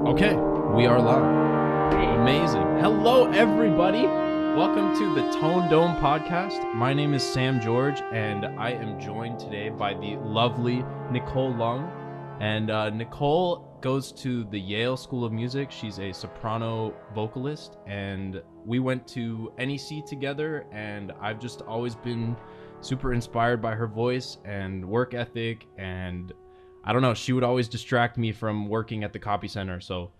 Okay, we are live. Amazing. Hello, everybody. Welcome to the Tone Dome podcast. My name is Sam George, and I am joined today by the lovely Nicole Leung. And Nicole goes to the Yale School of Music. She's a soprano vocalist, and we went to NEC together, and I've just always been super inspired by her voice and work ethic, and I don't know, she would always distract me from working at the copy center, so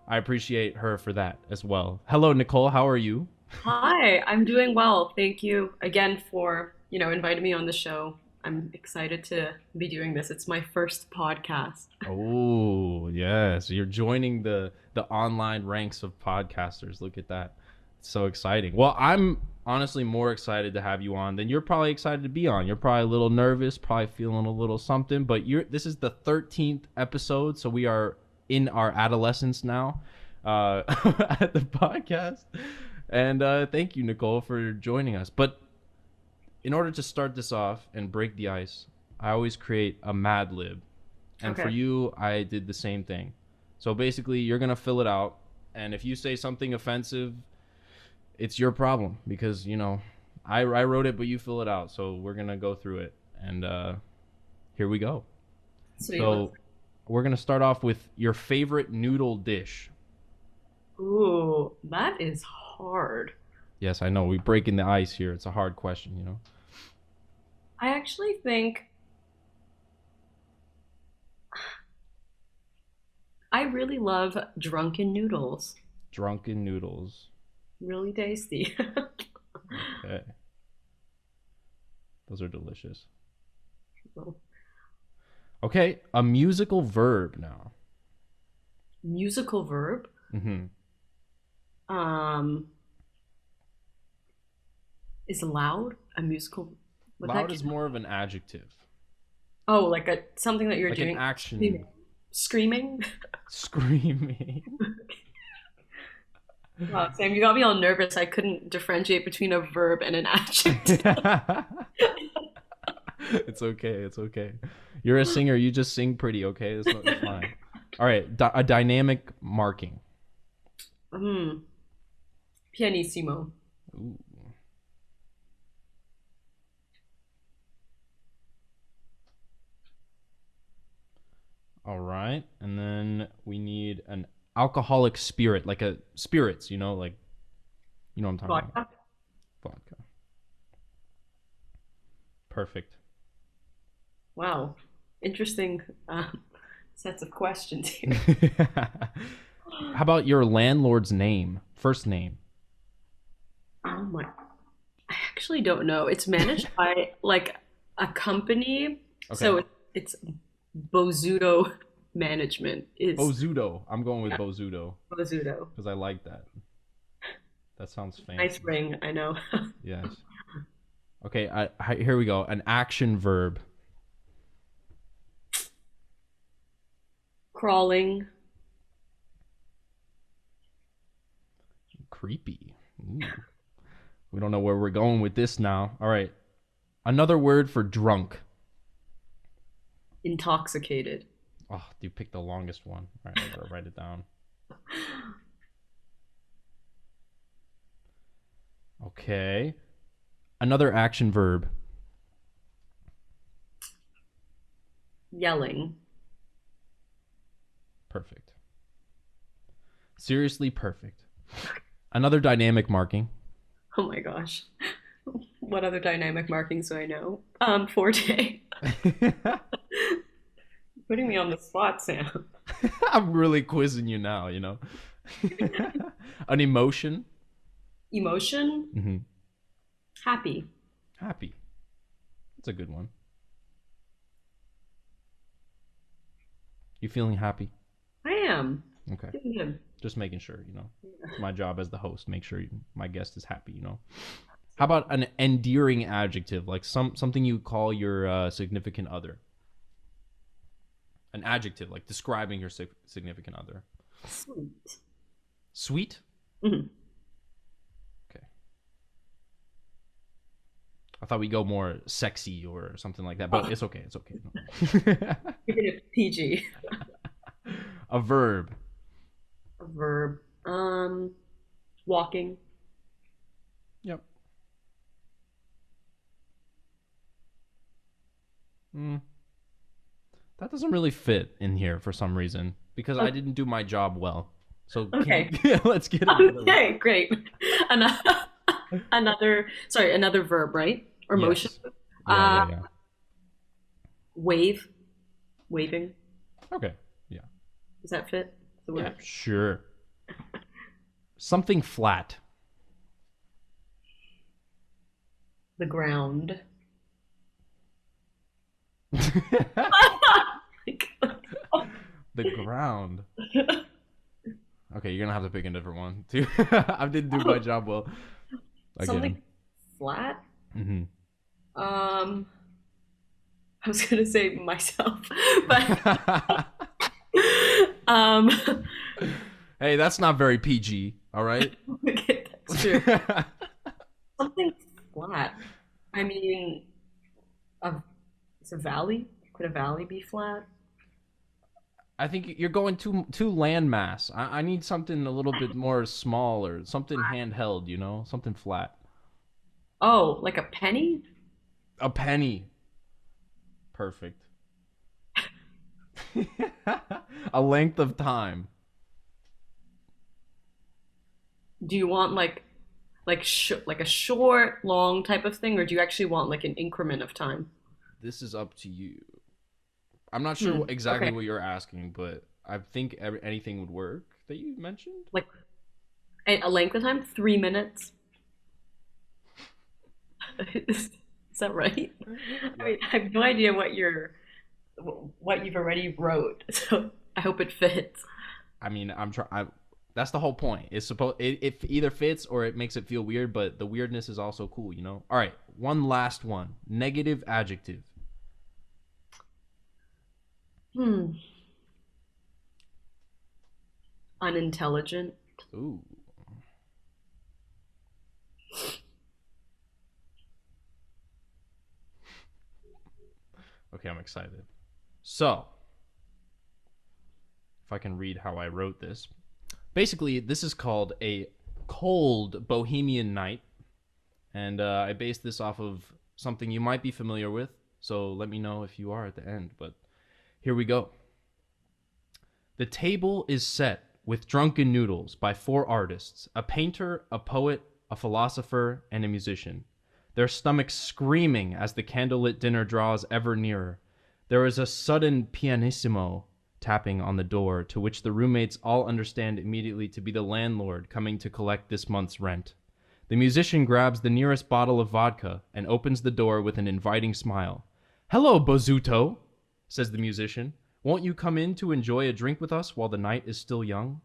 I appreciate her for that as well. Hello, Nicole, how are you? Hi, I'm doing well. Thank you again for, inviting me on the show. I'm excited to be doing this. It's my first podcast. Oh, yes, you're joining the online ranks of podcasters. Look at that. It's so exciting. Well, I'm honestly more excited to have you on than you're probably excited to be on. You're probably a little nervous, probably feeling a little something, but this is the 13th episode, so we are in our adolescence now at the podcast. And thank you, Nicole, for joining us. But in order to start this off and break the ice, I always create a Mad Lib. And Okay. for you, I did the same thing. So basically, you're going to fill it out. And if you say something offensive, it's your problem because, I wrote it, but you fill it out. So we're going to go through it. And here we go. So So we're going to start off with your favorite noodle dish. ooh, that is hard. Yes, I know. We're breaking the ice here. It's a hard question. I actually think I really love drunken noodles. Drunken noodles. Really tasty. Okay. Those are delicious. Okay, a musical verb now. Musical verb. Mm-hmm. Um, is loud a musical? Would Loud that is count? more of an adjective. Oh, like something that you're Like doing. an action. Screaming. Screaming? Screaming. Wow, Sam, you got me all nervous. I couldn't differentiate between a verb and an adjective. It's okay. It's okay. You're a singer. You just sing pretty, okay? It's fine. All right. A dynamic marking. Hmm. Pianissimo. Ooh. All right. And then we need an alcoholic spirit, like a spirits, like, what I'm talking about. Vodka. Vodka. Perfect. Wow. Interesting sets of questions here. How about your landlord's name? First name. Oh my. I actually don't know. It's managed by like a company. Okay. So it's Bozuto Management is Bozuto. I'm going with yeah, Bozuto Bozuto. because I like that. That sounds Nice fancy. ring, I know. Yes. Okay, here we go. An action verb. Crawling. Creepy. Ooh. We don't know where we're going with this now. All right. Another word for drunk. Intoxicated. Oh, you picked the longest one. All right, I gotta write it down. Okay. Another action verb. Yelling. Perfect. Seriously perfect. Another dynamic marking. Oh my gosh. What other dynamic markings do I know? Forte. Putting me on the spot, Sam. I'm really quizzing you now, An emotion. Emotion. Mm-hmm. Happy. Happy. That's a good one. You feeling happy? I am. Okay. Feeling good. Just making sure, It's my job as the host. Make sure my guest is happy, How about an endearing adjective, like something you call your significant other? An adjective, like describing your significant other. Sweet. Sweet? Mhm. Okay. I thought we'd go more sexy or something like that, but it's okay. Keeping it PG. A verb. A verb. Walking. Yep. Mm. That doesn't really fit in here for some reason because I didn't do my job well. So Okay. let's get it. Okay, great. Another, another verb, right? Or motion. Yes. Uh, Yeah. wave. Waving. Okay. Yeah. Does that fit the Yeah. word? Sure. Something flat. The ground. The ground. Okay, you're gonna have to pick a different one too. I didn't do my job well. Something flat? Mm-hmm. I was gonna say myself, but um, Hey, that's not very PG. All right. okay, that's true. Something flat. I mean, it's a valley. Could a valley be flat? I think you're going too landmass. I need something a little bit more small or something handheld. You know, something flat. Oh, like a penny? A penny. Perfect. A length of time. Do you want like like a short, long type of thing, or do you actually want like an increment of time? This is up to you. I'm not sure exactly Okay. what you're asking, but I think anything would work that you mentioned. Like a length of time? 3 minutes? Is that right? I mean, I have no idea what you've already wrote, so I hope it fits. I mean, I'm trying. That's the whole point. It either fits or it makes it feel weird, but the weirdness is also cool, you know. All right, one last one. Negative adjective. Unintelligent. Ooh. Okay, I'm excited. So, if I can read how I wrote this. Basically, this is called a cold Bohemian night. And I based this off of something you might be familiar with. So let me know if you are at the end. But here we go. The table is set with drunken noodles by 4 artists, a painter, a poet, a philosopher, and a musician. Their stomachs screaming as the candlelit dinner draws ever nearer. There is a sudden pianissimo tapping on the door, to which the roommates all understand immediately to be the landlord coming to collect this month's rent. The musician grabs the nearest bottle of vodka and opens the door with an inviting smile. "Hello, Bozuto," says the musician. "Won't you come in to enjoy a drink with us while the night is still young?"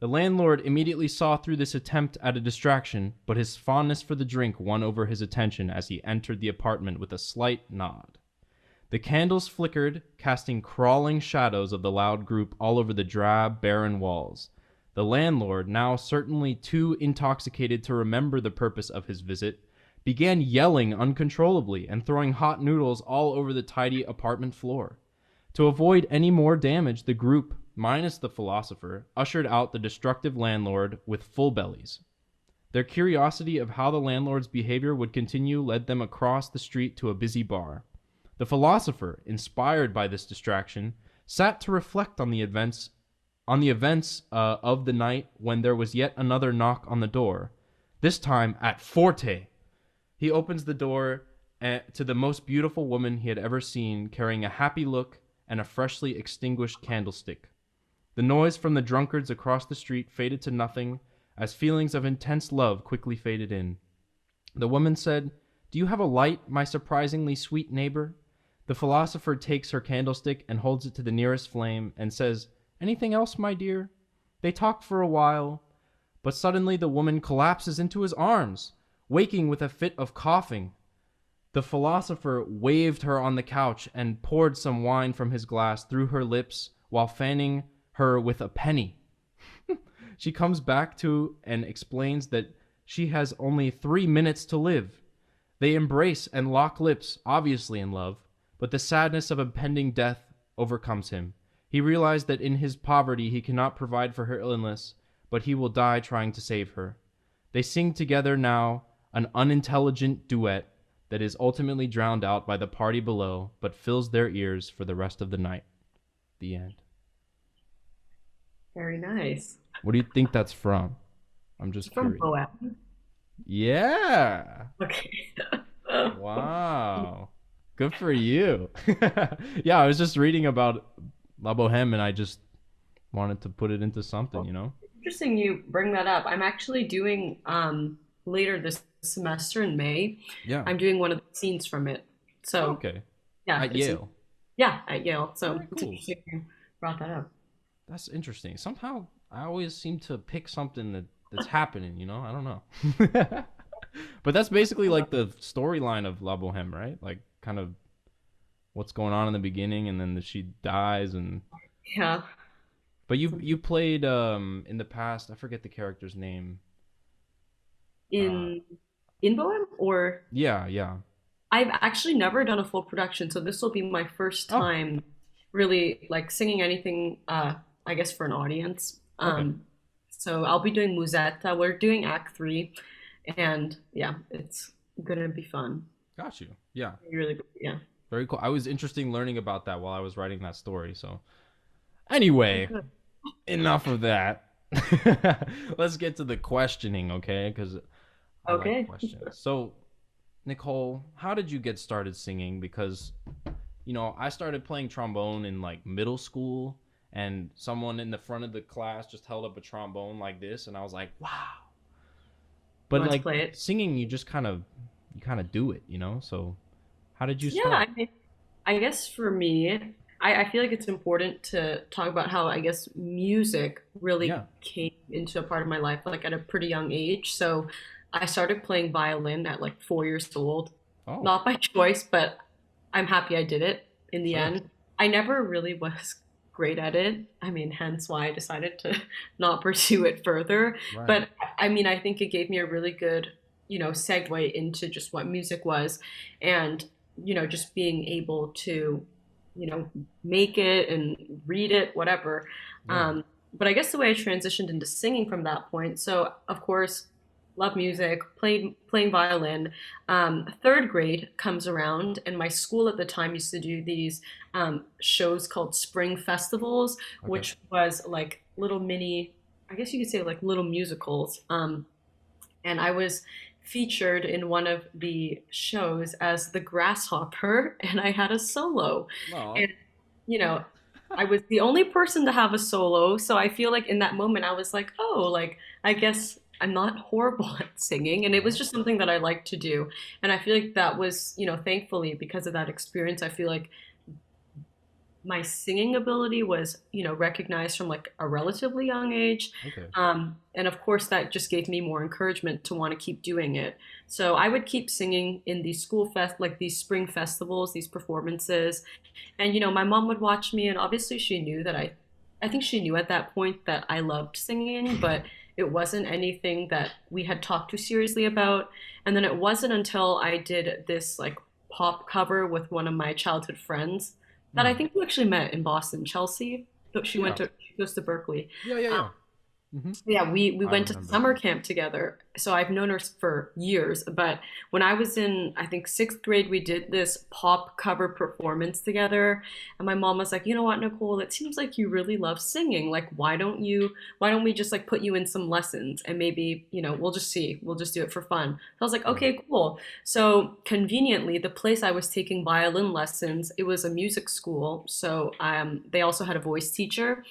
The landlord immediately saw through this attempt at a distraction, but his fondness for the drink won over his attention as he entered the apartment with a slight nod. The candles flickered, casting crawling shadows of the loud group all over the drab, barren walls. The landlord, now certainly too intoxicated to remember the purpose of his visit, began yelling uncontrollably and throwing hot noodles all over the tidy apartment floor. To avoid any more damage, the group, minus the philosopher, ushered out the destructive landlord with full bellies. Their curiosity of how the landlord's behavior would continue led them across the street to a busy bar. The philosopher, inspired by this distraction, sat to reflect on the events of the night when there was yet another knock on the door, this time at forte. He opens the door to the most beautiful woman he had ever seen, carrying a happy look and a freshly extinguished candlestick. The noise from the drunkards across the street faded to nothing as feelings of intense love quickly faded in. The woman said, "Do you have a light, my surprisingly sweet neighbor?" The philosopher takes her candlestick and holds it to the nearest flame and says, "Anything else, my dear?" They talk for a while, but suddenly the woman collapses into his arms, waking with a fit of coughing. The philosopher waved her on the couch and poured some wine from his glass through her lips while fanning her with a penny. She comes back to and explains that she has only 3 minutes to live. They embrace and lock lips, obviously in love, but the sadness of impending death overcomes him. He realized that in his poverty he cannot provide for her illness, but he will die trying to save her. They sing together now an unintelligent duet that is ultimately drowned out by the party below, but fills their ears for the rest of the night. The end. Very nice. What do you think that's from? I'm just From curious. Bohemian. Yeah. Okay. Wow. Good for you. Yeah, I was just reading about La Boheme and I just wanted to put it into something, you know? Interesting you bring that up. I'm actually doing later this semester in May. Yeah. I'm doing one of the scenes from it. So Okay. yeah, At Yale. yeah, at Yale. So Very it's cool. interesting you brought that up. That's interesting. Somehow I always seem to pick something that's happening, you know? I don't know. But that's basically like the storyline of La Boheme, right? Like kind of what's going on in the beginning and then she dies and Yeah. but you played in the past, I forget the character's name. Uh In in Bohem or yeah. I've actually never done a full production, so this will be my first Oh, time really like singing anything I guess for an audience. okay. So I'll be doing Musetta. We're doing Act 3 and yeah, it's gonna be fun. Got you. Yeah. Really, yeah. Very cool. I was interested in learning about that while I was writing that story. So anyway, enough of that. Let's get to the questioning, okay? Because I like Okay. questions. So, Nicole, how did you get started singing? Because, I started playing trombone in like middle school, and someone in the front of the class just held up a trombone like this, and I was like, wow. You But want to like play it? singing, you kind of do it, So, how did you Yeah, start? I guess for me, I feel like it's important to talk about how I guess music really Yeah. came into a part of my life like at a pretty young age. So I started playing violin at like 4 years old. Oh, Not by choice, but I'm happy I did it in the sure. end. I never really was great at it. I mean, hence why I decided to not pursue it further. Right. But I mean, I think it gave me a really good, segue into just what music was and, just being able to, you know, make it and read it, whatever. Yeah. But I guess the way I transitioned into singing from that point, so of course, love music, playing violin. Third grade comes around, and my school at the time used to do these shows called spring festivals, Okay. which was like little mini, I guess you could say like little musicals. And I was featured in one of the shows as the grasshopper, and I had a solo. Oh, And, you know, I was the only person to have a solo, so I feel like in that moment I was like, oh, like I guess I'm not horrible at singing, and it was just something that I liked to do. And I feel like that was, thankfully because of that experience, I feel like my singing ability was, recognized from like a relatively young age. okay. And of course, that just gave me more encouragement to want to keep doing it. So I would keep singing in these like these spring festivals, these performances. And, my mom would watch me, and obviously she knew that I think she knew at that point that I loved singing, but it wasn't anything that we had talked too seriously about. And then it wasn't until I did this like pop cover with one of my childhood friends that I Hmm. think we actually met in Boston, Chelsea. But Yeah. she goes to Berkeley. Yeah. Hmm. Yeah, we I went to remember. summer camp together. So I've known her for years. But when I was in, I think, sixth grade, we did this pop cover performance together. And my mom was like, you know what, Nicole, it seems like you really love singing. Like, why don't we just like put you in some lessons and maybe, we'll just see. We'll just do it for fun. So I was like, Right. okay, cool. So conveniently, the place I was taking violin lessons, it was a music school. So they also had a voice teacher.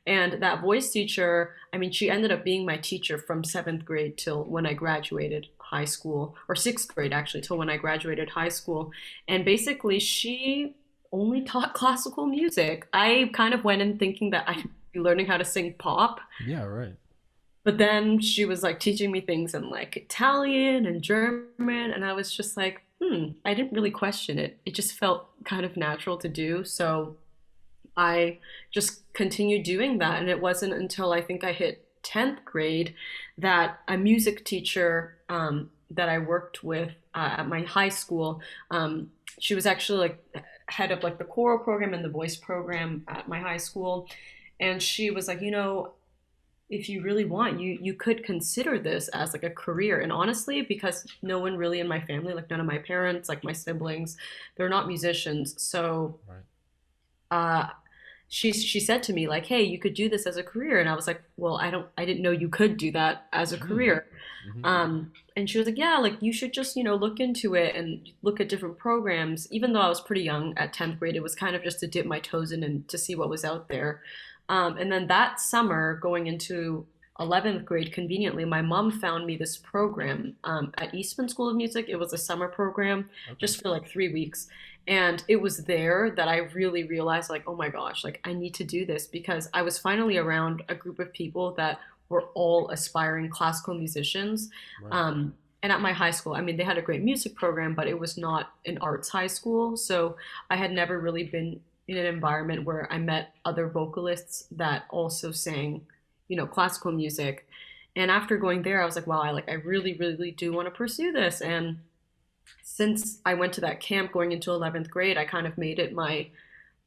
And that voice teacher, I mean, she ended up being my teacher from seventh grade till when I graduated high school, or sixth grade actually, till when I graduated high school. And basically, she only taught classical music. I kind of went in thinking that I'd be learning how to sing pop, Yeah, right. but then she was like teaching me things in like Italian and German, and I was just like, I didn't really question it. It just felt kind of natural to do. So I just continued doing that. And it wasn't until I think I hit 10th grade that a music teacher that I worked with at my high school, she was actually like head of like the choral program and the voice program at my high school. And she was like, if you really want, you could consider this as like a career. And honestly, because no one really in my family, like none of my parents, like my siblings, they're not musicians. So Right. uh, she said to me like, hey, you could do this as a career. And I was like, well, I didn't know you could do that as a Mm. career. Hmm. And she was like, yeah, like you should just, look into it and look at different programs. Even though I was pretty young at 10th grade, it was kind of just to dip my toes in and to see what was out there. And then that summer, going into 11th grade, conveniently, my mom found me this program at Eastman School of Music. It was a summer program Okay. just for like 3 weeks. And it was there that I really realized, like, oh my gosh, like I need to do this because I was finally around a group of people that were all aspiring classical musicians. Right. And at my high school, I mean, they had a great music program, but it was not an arts high school. So I had never really been in an environment where I met other vocalists that also sang, classical music. And after going there, I was like, wow, I really, really do want to pursue this. And since I went to that camp going into 11th grade, I kind of made it my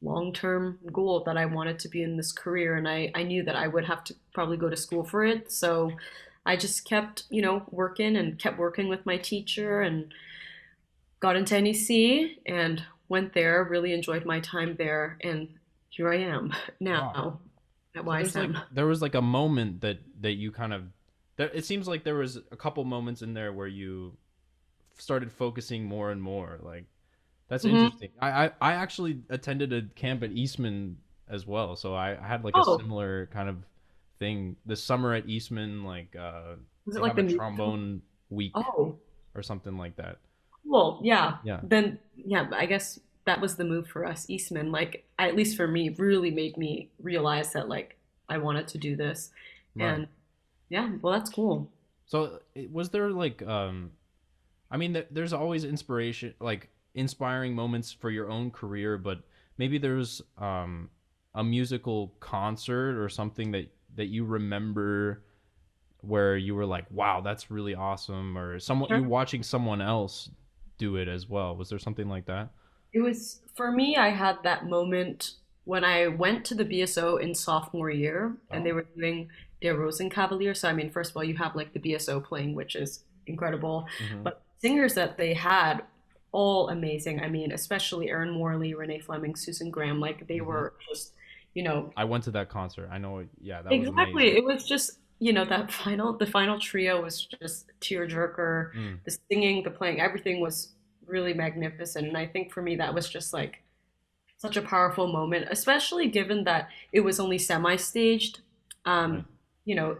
long-term goal that I wanted to be in this career. And I knew that I would have to probably go to school for it. So I just kept, working and kept working with my teacher and got into NEC and went there, really enjoyed my time there. And here I am Wow. now at So YSM. there was like a moment that you kind of there, it seems like there was a couple moments in there where you started focusing more and more. Like that's Hmm. interesting. I actually attended a camp at Eastman as well, so I had like a Oh, similar kind of thing this summer at Eastman. Like was it they like have the a musical? trombone week Oh, or something like that. cool. Yeah. Yeah. Then, yeah, I guess that was the move for us. Eastman, like, at least for me, really made me realize that, like, I wanted to do this. Right. And yeah, well, that's cool. So was there like I mean, there's always inspiration, like inspiring moments for your own career, but maybe there's a musical concert or something that you remember where you were like, "Wow, that's really awesome," or someone you Sure. watching someone else do it as well. Was there something like that? It was, for me, I had that moment when I went to the BSO in sophomore year and they Oh, were doing Der Rosenkavalier. So, I mean, first of all, you have like the BSO playing, which is incredible, hmm, but singers that they had, all amazing. I mean, especially Erin Morley, Renee Fleming, Susan Graham, like they hmm. were just, you know, I went to that concert. I know. Yeah, that was exactly. amazing. It was just, the final trio was just tearjerker. Mm, The singing, the playing, everything was really magnificent. And I think for me, that was just like such a powerful moment, especially given that it was only semi-staged. right. Um, you know,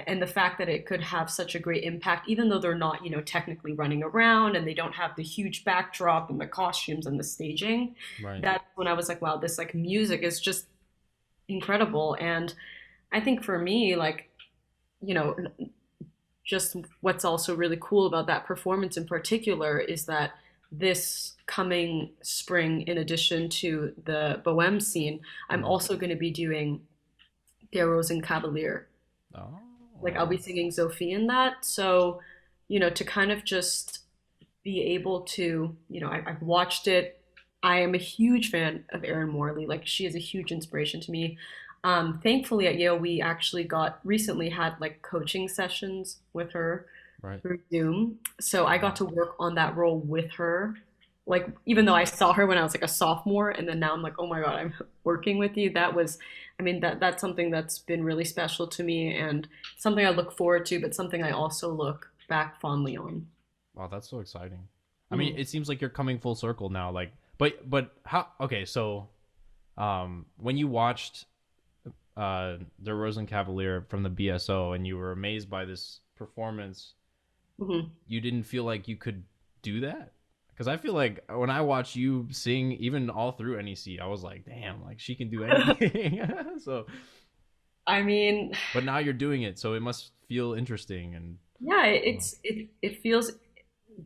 and the fact that it could have such a great impact, even though they're not, technically running around and they don't have the huge backdrop and the costumes and the staging. Right. That's when I was like, wow, this like music is just incredible. And I think for me, like, you know, just what's also really cool about that performance in particular is that this coming spring, in addition to the Bohème scene, I'm Mm. also going to be doing Der Rosenkavalier. Like I'll Oh. be singing Sophie in that. So, to kind of just be able to, I've watched it. I am a huge fan of Erin Morley. Like she is a huge inspiration to me. Thankfully at Yale, we actually got recently had like coaching sessions with her Right. through Zoom. So I got Wow. to work on that role with her. Like even though I saw her when I was like a sophomore, and then now I'm like, oh my God, I'm working with you. That was, I mean, that's something that's been really special to me and something I look forward to, but something I also look back fondly on. Wow, that's so exciting. I mean, Mhm. it seems like you're coming full circle now. Like, but how? Okay, so when you watched the Rosencavalier from the BSO and you were amazed by this performance, Mhm. you didn't feel like you could do that? Because I feel like when I watch you sing, even all through NEC, I was like, damn, like she can do anything. So, I mean, but now you're doing it, so it must feel interesting and. yeah, Oh, it feels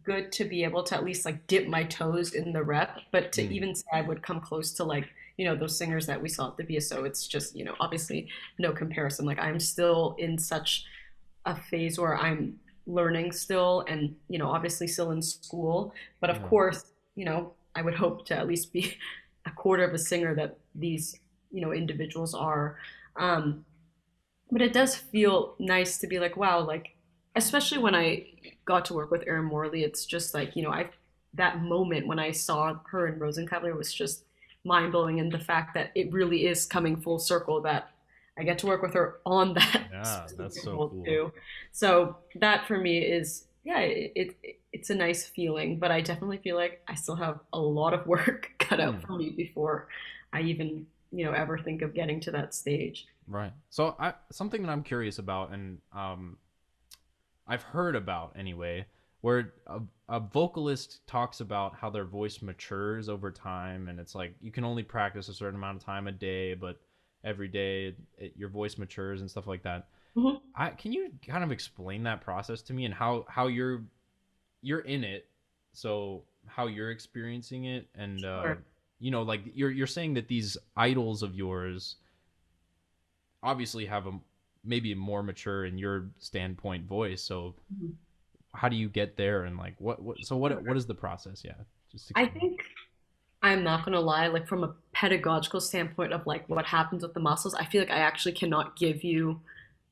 good to be able to at least like dip my toes in the rep, but to mm, even say I would come close to like, those singers that we saw at the BSO, it's just, obviously no comparison. Like I'm still in such a phase where I'm learning still and, obviously still in school. But of yeah. course, I would hope to at least be a quarter of a singer that these, individuals are. Um, but it does feel nice to be like, wow, like, especially when I got to work with Erin Morley, it's just like, that moment when I saw her in Rosenkavalier was just mind blowing. And the fact that it really is coming full circle that I get to work with her on that Yeah, that's specific so role cool. too. So that for me is, yeah, it's a nice feeling, but I definitely feel like I still have a lot of work cut out Hmm. for me before I even, ever think of getting to that stage. Right. So I something that I'm curious about, and I've heard about anyway, where a vocalist talks about how their voice matures over time, and it's like you can only practice a certain amount of time a day, but every day your voice matures and stuff like that. Mhm. Can you kind of explain that process to me and how you're in it, so how you're experiencing it, and Sure. like you're saying that these idols of yours obviously have a maybe a more mature in your standpoint voice. So Mhm. how do you get there, and like what is the process? Yeah, just I explain. think I'm not gonna lie, like from a pedagogical standpoint of like what happens with the muscles, I feel like I actually cannot give you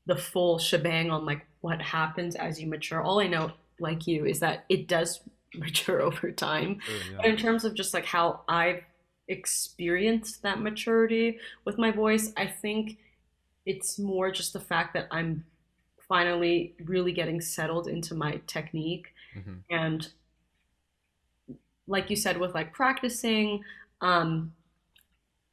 the full shebang on like what happens as you mature. All I know, like you, is that it does mature over time. Sure, yeah. But in terms of just like how I've experienced that maturity with my voice, I think it's more just the fact that I'm finally really getting settled into my technique. Hmm. And like you said, with like practicing, um,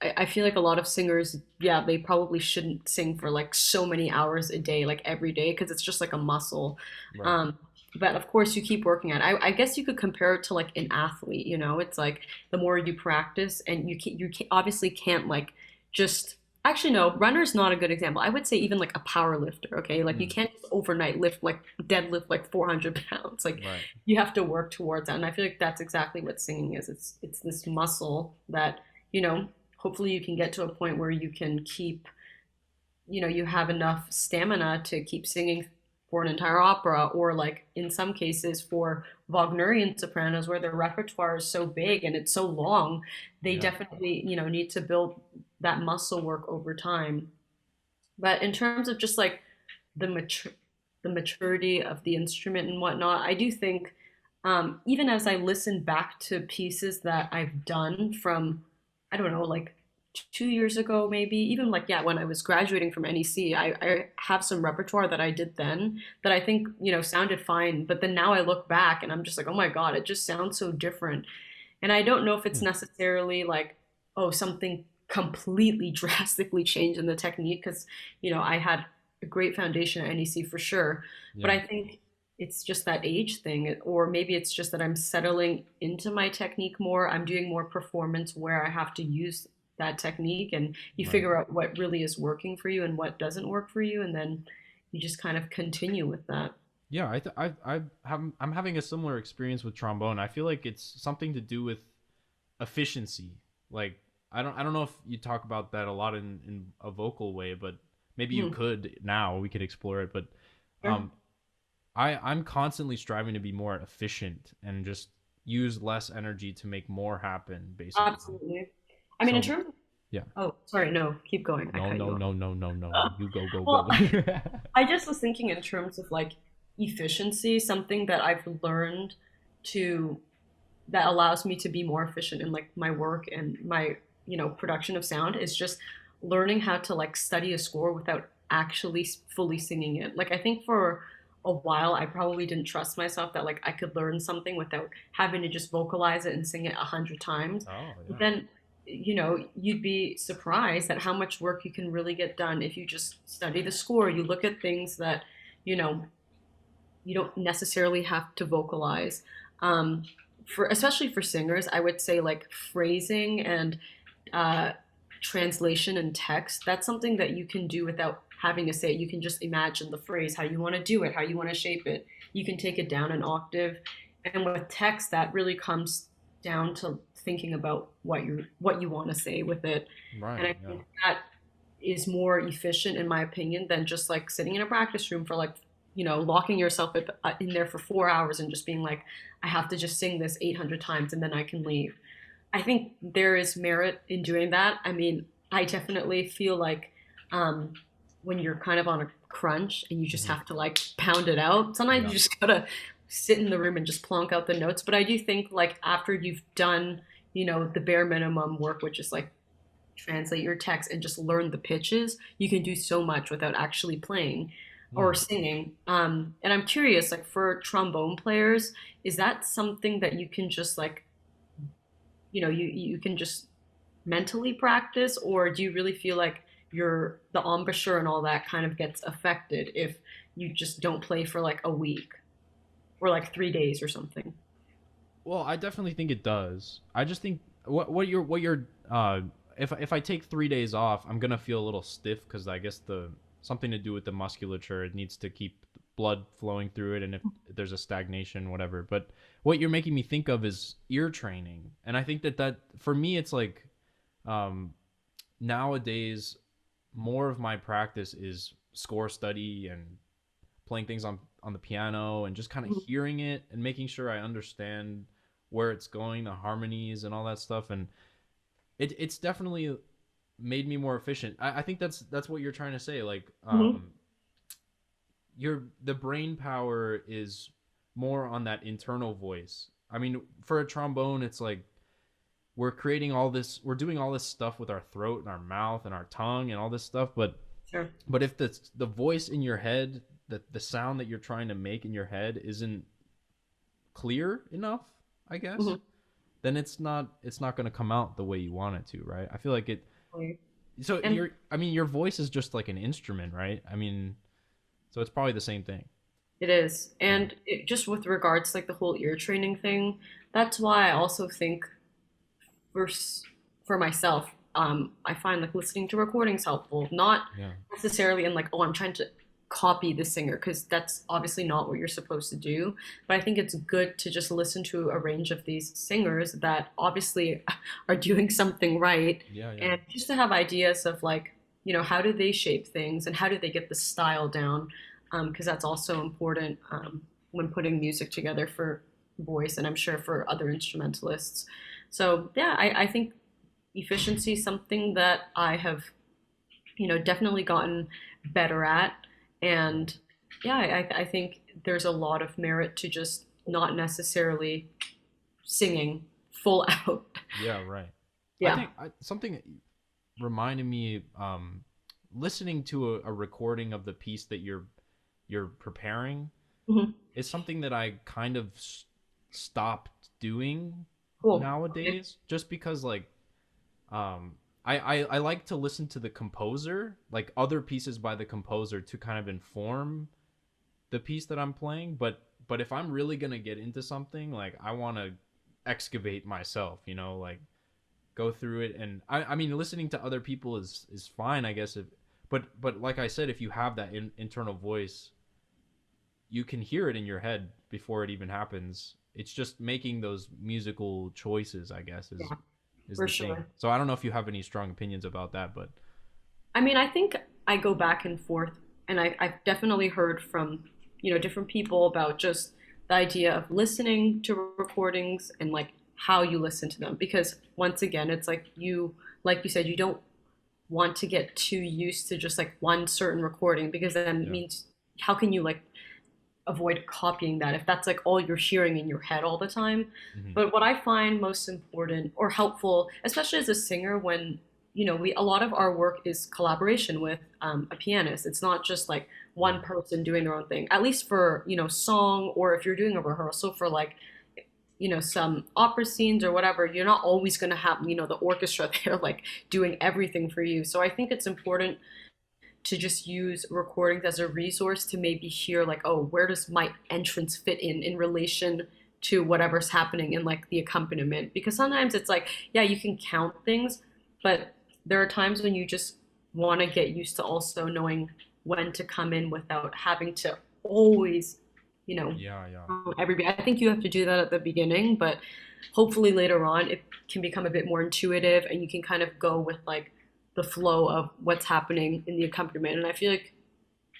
I feel like a lot of singers, yeah, they probably shouldn't sing for like so many hours a day, like every day, because it's just like a muscle. Right. Um, but of course, you keep working at it. I guess you could compare it to like an athlete. It's like the more you practice, and obviously can't like just. Actually, no, runner's not a good example. I would say even like a power lifter, okay? Like you Mm, can't just overnight lift like deadlift like 400 pounds. Like right. you have to work towards that. And I feel like that's exactly what singing is. It's this muscle that, you know, hopefully you can get to a point where you can keep, you have enough stamina to keep singing for an entire opera, or like in some cases for Wagnerian sopranos where their repertoire is so big and it's so long, they Yeah. definitely, need to build that muscle work over time. But in terms of just like the mature the maturity of the instrument and whatnot, I do think even as I listen back to pieces that I've done from, I don't know, like 2 years ago, maybe even like, yeah, when I was graduating from NEC, I have some repertoire that I did then that I think, sounded fine. But then now I look back and I'm just like, oh my God, it just sounds so different. And I don't know if it's Hmm. necessarily like, oh, something completely drastically changed in the technique, because, I had a great foundation at NEC for sure. But Yeah. I think it's just that age thing, or maybe it's just that I'm settling into my technique more. I'm doing more performance where I have to use that technique, and you Right. figure out what really is working for you and what doesn't work for you, and then you just kind of continue with that. Yeah, I'm having a similar experience with trombone. I feel like it's something to do with efficiency. Like I don't know if you talk about that a lot in a vocal way, but maybe you Mhm. could now. We could explore it, but Sure. um I'm constantly striving to be more efficient and just use less energy to make more happen, basically. Absolutely. I mean, in So terms of, yeah. oh, sorry, no, keep going. I No, cut you no, off. no, no, no, no. You go, go, Well, go. I just was thinking in terms of like efficiency, something that I've learned to that allows me to be more efficient in like my work and my, production of sound is just learning how to like study a score without actually fully singing it. Like I think for a while I probably didn't trust myself that like I could learn something without having to just vocalize it and sing it 100 times. Oh, But yeah. then, you'd be surprised at how much work you can really get done if you just study the score. You look at things that, you know, you don't necessarily have to vocalize. Um, for especially for singers, I would say like phrasing and uh, translation and text. That's something that you can do without having to say it. You can just imagine the phrase, how you want to do it, how you want to shape it. You can take it down an octave, and with text, that really comes down to thinking about what you want to say with it. And Right, I yeah. think that is more efficient in my opinion than just like sitting in a practice room for like, locking yourself in there for 4 hours and just being like, I have to just sing this 800 times and then I can leave. I think there is merit in doing that. I mean, I definitely feel like um, when you're kind of on a crunch and you just Hmm. have to like pound it out, sometimes Yeah. you just gotta sit in the room and just plonk out the notes. But I do think like after you've done, the bare minimum work, which is like translate your text and just learn the pitches, you can do so much without actually playing or Hmm. singing. And I'm curious, like for trombone players, is that something that you can just like, you can just mentally practice, or do you really feel like the embouchure and all that kind of gets affected if you just don't play for like a week or like 3 days or something? Well, I definitely think it does. I just think what you're if I take 3 days off, I'm gonna feel a little stiff because I guess the something to do with the musculature. It needs to keep blood flowing through it, and if there's a stagnation, whatever. But what you're making me think of is ear training, and I think that for me, it's like um, nowadays more of my practice is score study and playing things on the piano and just kind of Mhm. hearing it and making sure I understand where it's going, the harmonies and all that stuff. And it's definitely made me more efficient. I think that's what you're trying to say. Like Mhm. your the brain power is more on that internal voice. I mean, for a trombone, it's like we're doing all this stuff with our throat and our mouth and our tongue and all this stuff, Sure. but if the voice in your head, the sound that you're trying to make in your head isn't clear enough, I guess, Mhm. then it's not going to come out the way you want it to, right? I feel like it. So And your voice is just like an instrument, right? I mean, so it's probably the same thing. it is. Yeah. And just with regards to like the whole ear training thing, that's why I also think for for myself, I find like listening to recordings helpful, not Yeah. necessarily in like, oh, I'm trying to copy the singer, because that's obviously not what you're supposed to do. But I think it's good to just listen to a range of these singers that obviously are doing something right, Yeah. Yeah. and just to have ideas of like, how do they shape things and how do they get the style down? Because that's also important when putting music together for voice, and I'm sure for other instrumentalists. So yeah, I think efficiency is something that I have, definitely gotten better at. And yeah, I think there's a lot of merit to just not necessarily singing full out. Yeah. Right. I Yeah. think something reminded me listening to a recording of the piece that you're preparing Hmm. is something that I kind of stopped doing Cool. Okay. nowadays, just because like um I like to listen to the composer, like other pieces by the composer to kind of inform the piece that I'm playing, but if I'm really gonna get into something, like I want to excavate myself, like go through it. And I mean, listening to other people is fine, I guess. But like I said, if you have that internal voice, you can hear it in your head before it even happens. It's just making those musical choices, I guess, is Yeah, is for the thing. sure. So I don't know if you have any strong opinions about that, but I mean, I think I go back and forth, and I've definitely heard from, different people about just the idea of listening to recordings and like how you listen to them. Because once again, it's like you said, you don't want to get too used to just like one certain recording, because then it yeah. means how can you like avoid copying that if that's like all you're hearing in your head all the time. Hmm. But what I find most important or helpful, especially as a singer, when we a lot of our work is collaboration with a pianist. It's not just like Yeah. one person doing their own thing. At least for song, or if you're doing a rehearsal for like some opera scenes or whatever, you're not always going to have the orchestra there like doing everything for you. So I think it's important to just use recordings as a resource to maybe hear like, oh, where does my entrance fit in relation to whatever's happening in like the accompaniment? Because sometimes it's like, yeah, you can count things, but there are times when you just want to get used to also knowing when to come in without having to always, you know, Yeah, yeah. everybody. I think you have to do that at the beginning, but hopefully later on it can become a bit more intuitive and you can kind of go with like the flow of what's happening in the accompaniment. And I feel like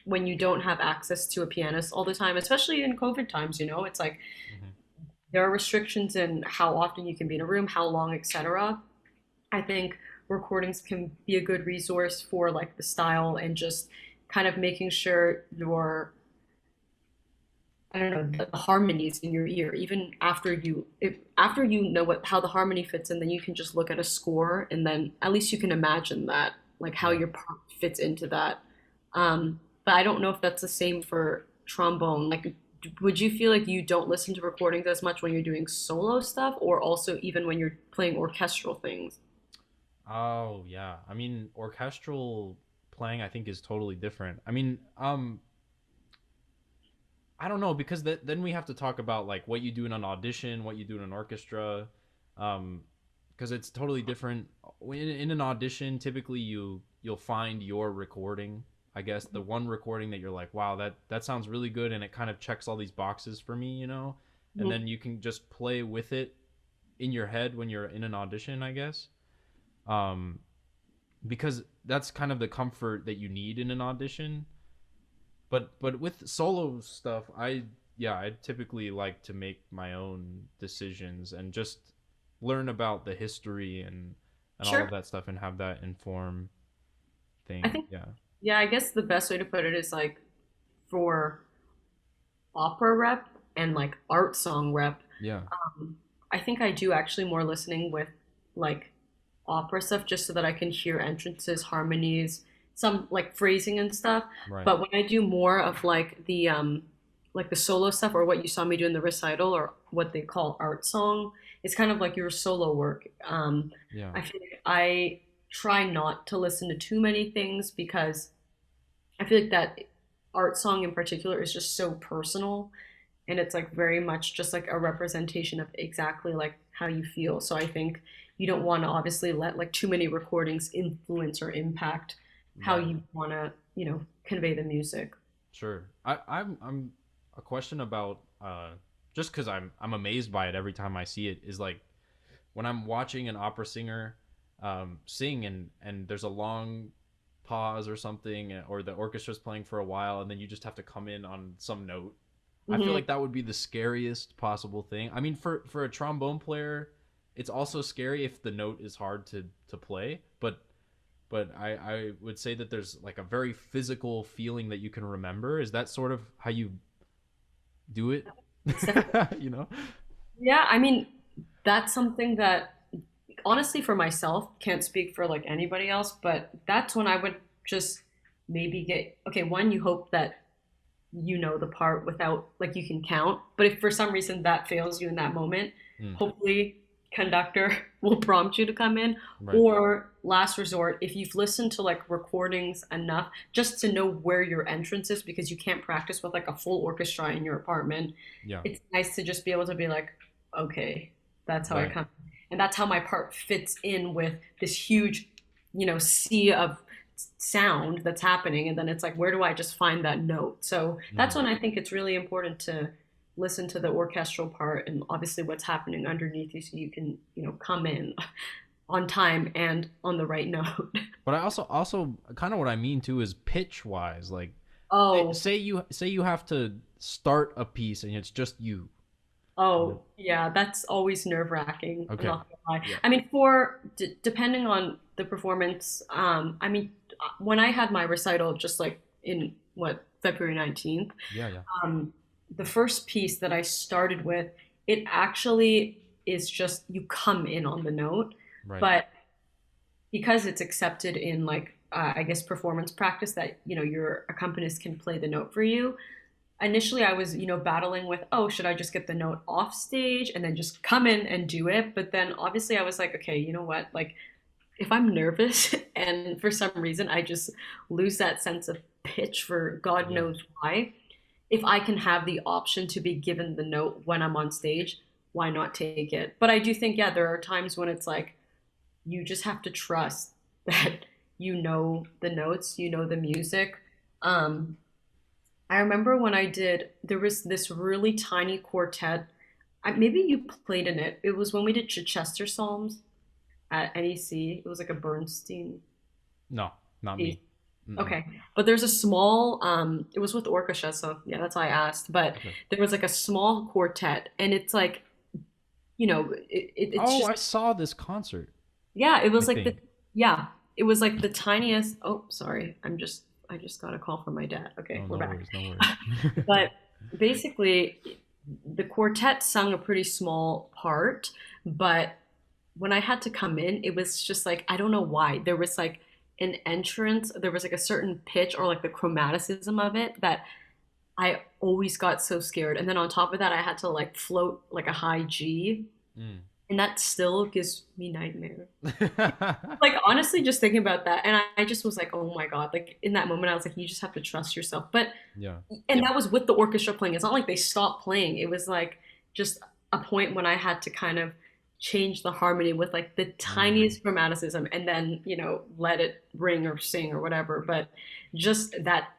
when you don't have access to a pianist all the time, especially in COVID times, it's like Hmm. there are restrictions in how often you can be in a room, how long, etc. I think recordings can be a good resource for like the style and just kind of making sure your, I don't know, the harmonies in your ear, even after after you know how the harmony fits in, then you can just look at a score and then at least you can imagine that, like how Right. your part fits into that. But I don't know if that's the same for trombone. Like, would you feel like you don't listen to recordings as much when you're doing solo stuff, or also even when you're playing orchestral things? Oh yeah. I mean, orchestral playing I think is totally different. I mean, I don't know because then we have to talk about like what you do in an audition, what you do in an orchestra, um, because it's totally different. In an audition, typically you'll find your recording. I guess the one recording that you're like, wow, that sounds really good, and it kind of checks all these boxes for me, and Mhm. then you can just play with it in your head when you're in an audition, I guess. Um, because that's kind of the comfort that you need in an audition. But with solo stuff, I typically like to make my own decisions and just learn about the history and all of Sure. that stuff and have that inform I thing. think, Yeah. yeah, I guess the best way to put it is like for opera rep and like art song rep, Yeah. I think I do actually more listening with like opera stuff just so that I can hear entrances, harmonies, some like phrasing and stuff. Right. But when I do more of like the solo stuff or what you saw me do in the recital or what they call art song, it's kind of like your solo work. Yeah. I feel like I try not to listen to too many things because I feel like that art song in particular is just so personal and it's like very much just like a representation of exactly like how you feel. So I think you don't want to obviously let like too many recordings influence or impact how Right. you want to, convey the music. Sure. I'm a question about just because I'm amazed by it every time I see it is like when I'm watching an opera singer sing and there's a long pause or something or the orchestra's playing for a while and then you just have to come in on some note. I feel Hmm. like that would be the scariest possible thing. I mean, for a trombone player, it's also scary if the note is hard to play, but I would say that there's like a very physical feeling that you can remember. Is that sort of how you do it? It's definitely, you know? yeah, I mean, that's something that honestly for myself, can't speak for like anybody else, but that's when I would just maybe get, okay, one, you hope that you know the part without like you can count. But if for some reason that fails you in that moment, Mm, hopefully conductor will prompt you to come in. right. Or last resort, if you've listened to like recordings enough just to know where your entrance is because you can't practice with like a full orchestra in your apartment, Yeah. it's nice to just be able to be like, okay, that's how I Right. come. And that's how my part fits in with this huge, sea of sound that's happening. And then it's like, where do I just find that note? So that's Mm, when I think it's really important to listen to the orchestral part and obviously what's happening underneath you so you can, come in on time and on the right note. but I also kind of what I mean too is pitch wise, like Oh, say you have to start a piece and it's just you. You know? oh, yeah, that's always nerve-wracking. I'm Okay. not gonna lie. Yeah. I mean, for depending on the performance, I mean, when I had my recital just like in what, February 19th, Yeah. Yeah. um, the first piece that I started with, it actually is just you come in on the note, Right. but because it's accepted in like I guess performance practice that your accompanist can play the note for you. Initially, I was battling with, oh, should I just get the note off stage and then just come in and do it? But then obviously I was like, okay, you know what? Like if I'm nervous and for some reason I just lose that sense of pitch for God Yeah. knows why, if I can have the option to be given the note when I'm on stage, why not take it? But I do think, yeah, there are times when it's like you just have to trust that you know the notes, you know the music. Um, I remember when there was this really tiny quartet. Maybe you played in it. It was when we did Chichester Psalms at NEC. It was like a Bernstein No, not piece. me. Mm-mm. Okay. But there's a small, it was with orchestra, so yeah, that's why I asked. But Okay. there was like a small quartet, and it's like it's Oh, just, I saw this concert, yeah, it I was like think. yeah, it was like the tiniest. Oh, sorry, I just got a call from my dad. Okay, Oh, we're no back. worries, no worries. But basically, the quartet sung a pretty small part, but when I had to come in, it was just like, I don't know why. There was like an entrance, there was like a certain pitch or like the chromaticism of it that I always got so scared. And then on top of that, I had to like float like a high G, Mm. and that still gives me nightmare. Like honestly, just thinking about that, and I just was like, oh my God. Like in that moment, I was like, you just have to trust yourself. But Yeah. and that was with the orchestra playing. It's not like they stopped playing. It was like just a point when I had to kind of change the harmony with like the Mm. tiniest chromaticism and then, let it ring or sing or whatever. But just that,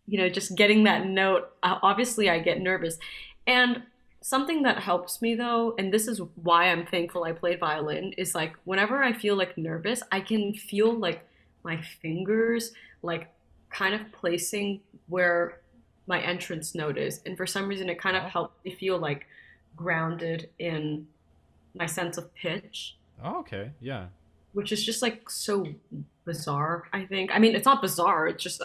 just getting that note, obviously I get nervous. And something that helps me though, and this is why I'm thankful I played violin, is like whenever I feel like nervous, I can feel like my fingers like kind of placing where my entrance note is. And for some reason, it kind of Oh, helps me feel like grounded in my sense of pitch, oh, okay. Yeah. which is just like so bizarre, I think. I mean, it's not bizarre, it's just,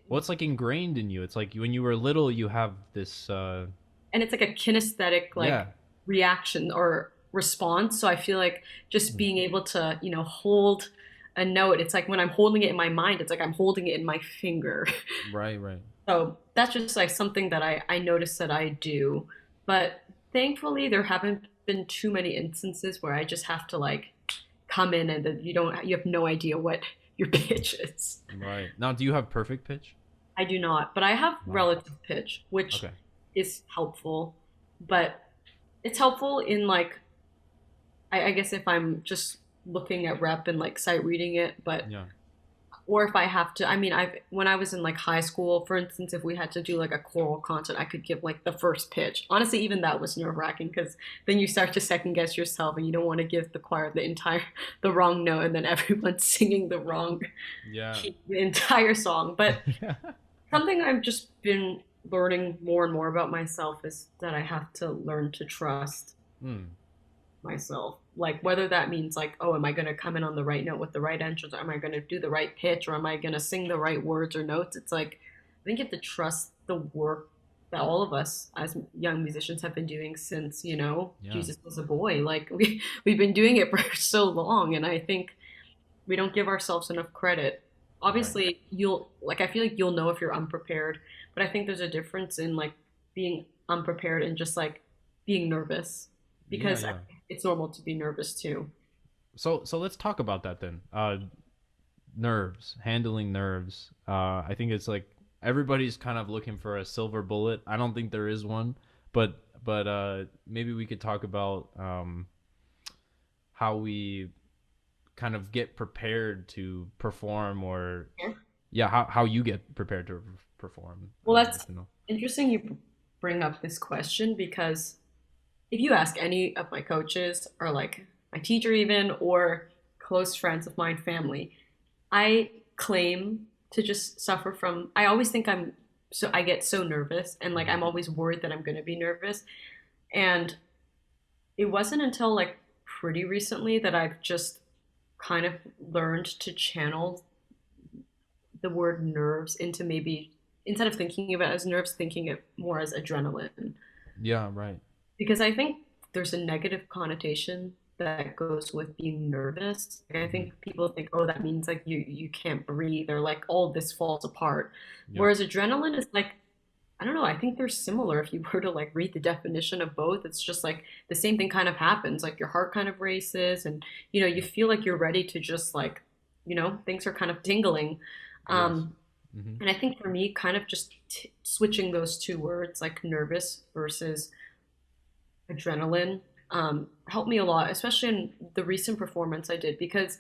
Well, it's like ingrained in you. It's like when you were little, you have this. and it's like a kinesthetic like Yeah. reaction or response. So I feel like just Mm. being able to, hold a note, it's like when I'm holding it in my mind, it's like I'm holding it in my finger. Right. Right. So that's just like something that I notice that I do. But thankfully, there haven't been too many instances where I just have to like come in and then you have no idea what your pitch is. Right. Now, do you have perfect pitch? I do not, but I have Wow. relative pitch, which Okay. is helpful. But it's helpful in like, I guess if I'm just looking at rep and like sight reading it, but Yeah. or if I have to, I mean, when I was in like high school, for instance, if we had to do like a choral concert, I could give like the first pitch. Honestly, even that was nerve wracking because then you start to second guess yourself and you don't want to give the choir the wrong note, and then everyone's singing the wrong Yeah. key the entire song. But Yeah. something I've just been learning more and more about myself is that I have to learn to trust Hmm. myself. Like whether that means like, oh, am I going to come in on the right note with the right entrance? Or am I going to do the right pitch? Or am I going to sing the right words or notes? It's like, I think you have to trust the work that all of us as young musicians have been doing since, Yeah. Jesus was a boy. Like we've been doing it for so long. And I think we don't give ourselves enough credit. Right. Obviously, I feel like you'll know if you're unprepared, but I think there's a difference in like being unprepared and just like being nervous Yeah. because Yeah. it's normal to be nervous too. So let's talk about that then. Nerves, handling nerves. I think it's like everybody's kind of looking for a silver bullet. I don't think there is one, but maybe we could talk about how we kind of get prepared to perform, or Yeah. yeah, how you get prepared to perform. Well, I'd like that's to know. interesting you bring up this question because if you ask any of my coaches or like my teacher even or close friends of mine, family, I claim to just suffer from, I always think I get so nervous and like Hmm. I'm always worried that I'm going to be nervous. And it wasn't until like pretty recently that I've just kind of learned to channel the word nerves into maybe instead of thinking of it as nerves, thinking it more as adrenaline. Yeah. Right. Because I think there's a negative connotation that goes with being nervous. Like I Hmm. think people think, oh, that means like you can't breathe or like all this falls apart. Yep. Whereas adrenaline is like, I don't know, I think they're similar if you were to like read the definition of both. It's just like the same thing kind of happens. Like your heart kind of races and you Yep. feel like you're ready to just like, things are kind of tingling. Yes. Um, Hmm. and I think for me, kind of just switching those two words, like nervous versus adrenaline, helped me a lot, especially in the recent performance I did because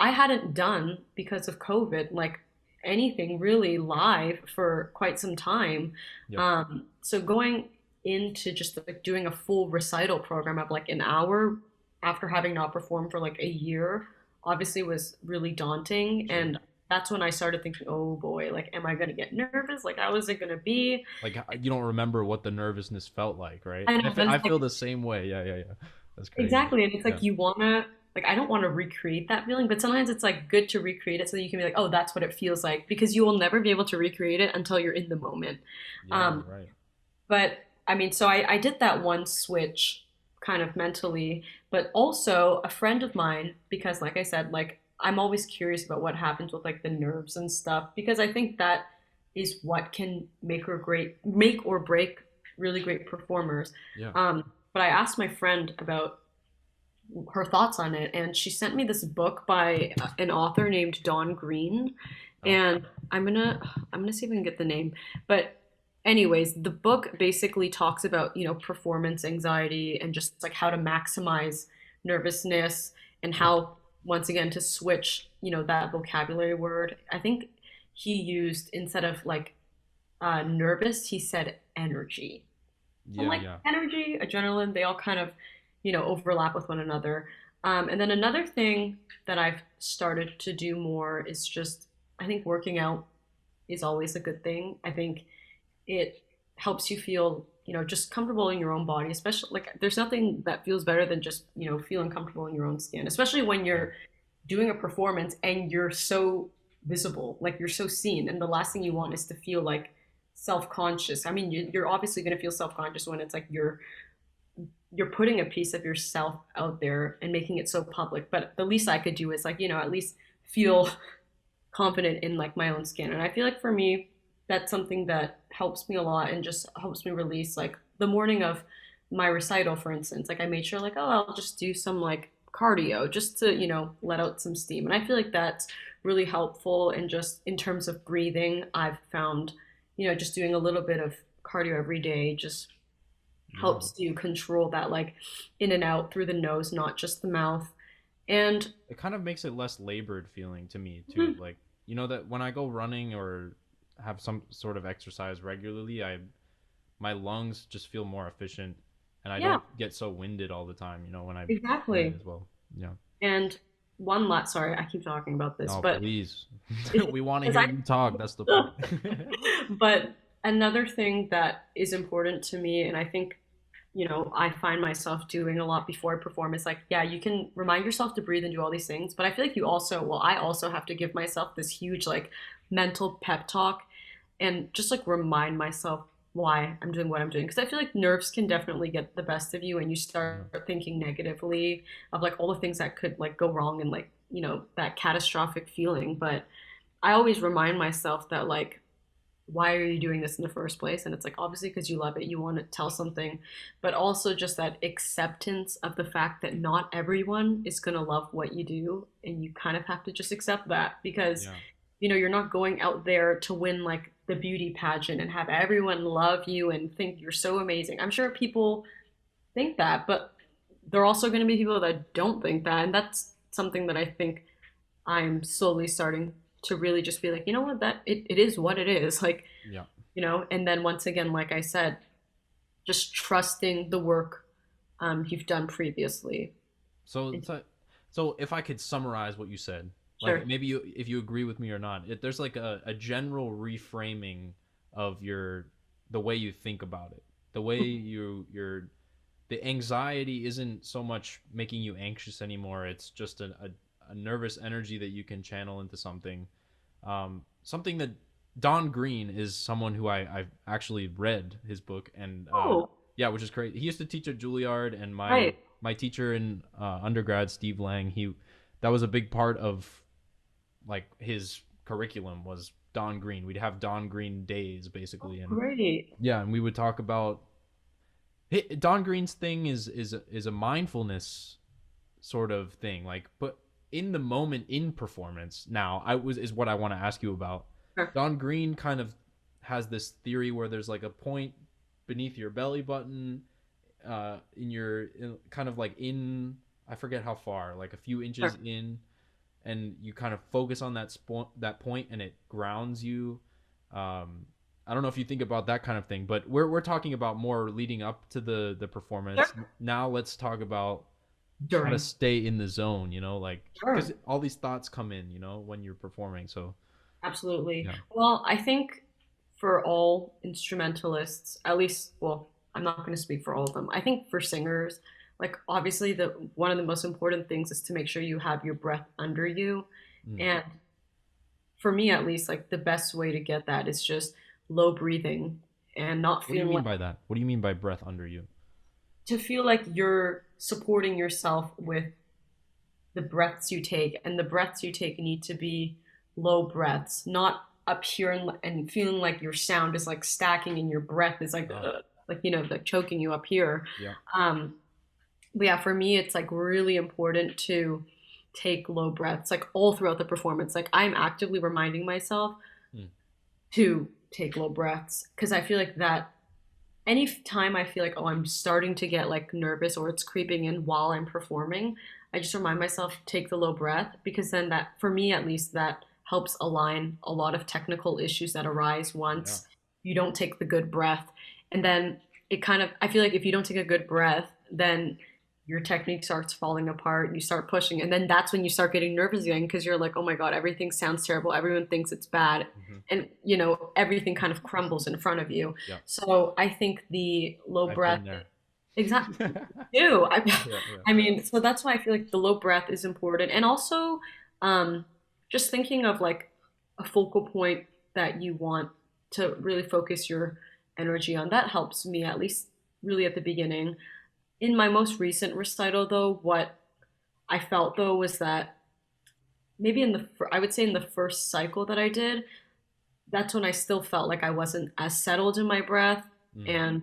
I hadn't done because of COVID like anything really live for quite some time. Yep. So going into just like doing a full recital program of like an hour after having not performed for like a year obviously was really daunting, Sure. and that's when I started thinking, oh boy, like, am I gonna get nervous? Like, how is it gonna be? Like you don't remember what the nervousness felt like, right? I And know, but I it's like feel the same way. Yeah, yeah, yeah. That's crazy. exactly, and it's Yeah, like you wanna like I don't want to recreate that feeling, but sometimes it's like good to recreate it so that you can be like, oh, that's what it feels like because you will never be able to recreate it until you're in the moment. yeah, Um, right. but I mean, so I did that one switch kind of mentally, but also a friend of mine, because like I said, like I'm always curious about what happens with like the nerves and stuff, because I think that is what can make or break really great performers. Yeah. But I asked my friend about her thoughts on it, and she sent me this book by an author named Don Green, Oh, and I'm gonna see if I can get the name, but anyways, the book basically talks about performance anxiety and just like how to maximize nervousness and yeah, how once again to switch that vocabulary word. I think he used instead of like nervous, he said energy. I'm yeah, like yeah. energy, adrenaline, they all kind of, overlap with one another. And then another thing that I've started to do more is just, I think working out is always a good thing. I think it helps you feel, just comfortable in your own body, especially like there's nothing that feels better than just, feeling comfortable in your own skin, especially when Yeah. you're doing a performance and you're so visible, like you're so seen. And the last thing you want is to feel like self-conscious. I mean, you're obviously going to feel self-conscious when it's like you're putting a piece of yourself out there and making it so public. But the least I could do is like, at least feel confident in like my own skin. And I feel like for me, that's something that helps me a lot and just helps me release like the morning of my recital, for instance. Like I made sure like, oh, I'll just do some like cardio just to, let out some steam. And I feel like that's really helpful. And just in terms of breathing, I've found, just doing a little bit of cardio every day just Yeah. helps you control that like in and out through the nose, not just the mouth. And It kind of makes it less labored feeling to me too. mhm, Like, you know that when I go running or have some sort of exercise regularly, I my lungs just feel more efficient and I yeah, don't get so winded all the time, when I play exactly. as well. Yeah. And one last, sorry, I keep talking about this, No, but please. it's We want to because hear you talk. That's the point. but another thing that is important to me, and I think, I find myself doing a lot before I perform is like, yeah, you can remind yourself to breathe and do all these things, but I feel like I also have to give myself this huge like mental pep talk and just like remind myself why I'm doing what I'm doing. Because I feel like nerves can definitely get the best of you and you Yeah. start thinking negatively of like all the things that could like go wrong and like, that catastrophic feeling. But I always remind myself that like, why are you doing this in the first place? And it's like obviously because you love it, you want to tell something, but also just that acceptance of the fact that not everyone is going to love what you do. And you kind of have to just accept that because Yeah. you're not going out there to win like the beauty pageant and have everyone love you and think you're so amazing. I'm sure people think that, but there are also going to be people that don't think that. And that's something that I think I'm slowly starting to really just be like, you know what, that it is what it is. Like, Yeah. and then once again, like I said, just trusting the work you've done previously. So, so, so if I could summarize what you said, like Sure. maybe if you agree with me or not, there's like a general reframing of the way you think about it, the way the anxiety isn't so much making you anxious anymore. It's just a nervous energy that you can channel into something. Something that Don Green is someone who I've actually read his book and Oh, yeah, which is great. He used to teach at Juilliard, and my right. my teacher in undergrad, Steve Lang, that was a big part of like his curriculum was Don Green. We'd have Don Green days Oh, basically, and great. yeah, and we would talk about Don Green's thing is a mindfulness sort of thing, like but in the moment in performance. Now, I was is what I want to ask you about. Sure. Don Green kind of has this theory where there's like a point beneath your belly button, kind of like in I forget how far, like a few inches Sure. in, and you kind of focus on that point, and it grounds you. I don't know if you think about that kind of thing, but we're talking about more leading up to the performance. Sure. Now let's talk about how to During. stay in the zone. Like because Sure. all these thoughts come in, when you're performing. So Absolutely. Yeah. Well, I think for all instrumentalists, at least, well, I'm not going to speak for all of them. I think for singers, like obviously the one of the most important things is to make sure you have your breath under you. Mm. And for me at least, like the best way to get that is just low breathing and not What do you feeling mean like by that? What do you mean by breath under you? to feel like you're supporting yourself with the breaths you take, and the breaths you take need to be low breaths, not up here and feeling like your sound is like stacking and your breath is Oh, like like choking you up here. yeah. Um, but yeah, for me, it's like really important to take low breaths like all throughout the performance. Like I'm actively reminding myself Mm. to take low breaths because I feel like that any time I feel like, oh, I'm starting to get like nervous or it's creeping in while I'm performing, I just remind myself take the low breath because then that, for me at least, that helps align a lot of technical issues that arise Yeah. once you don't take the good breath. And then it kind of, I feel like if you don't take a good breath, then your technique starts falling apart, you start pushing, and then that's when you start getting nervous again because you're like, oh my God, everything sounds terrible, everyone thinks it's bad, Hmm. and everything kind of crumbles in front of you. Yeah. So I think the low I've breath, been there. exactly, do Yeah, yeah. I mean, so that's why I feel like the low breath is important, and also um, just thinking of like a focal point that you want to really focus your energy on. That helps me at least really at the beginning. In my most recent recital, though, what I felt though was that maybe I would say in the first cycle that I did, that's when I still felt like I wasn't as settled in my breath Mm. and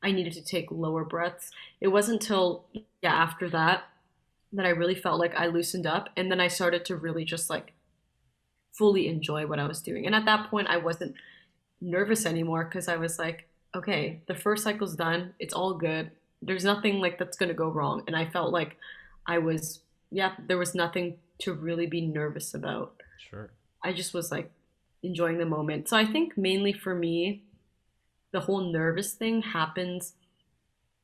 I needed to take lower breaths. It wasn't until, yeah, after that that I really felt like I loosened up and then I started to really just like fully enjoy what I was doing. And at that point, I wasn't nervous anymore because I was like, okay, the first cycle's done. It's all good. There's nothing like that's going to go wrong. And I felt like I was, yeah, there was nothing to really be nervous about. Sure. I just was like enjoying the moment. So I think mainly for me, the whole nervous thing happens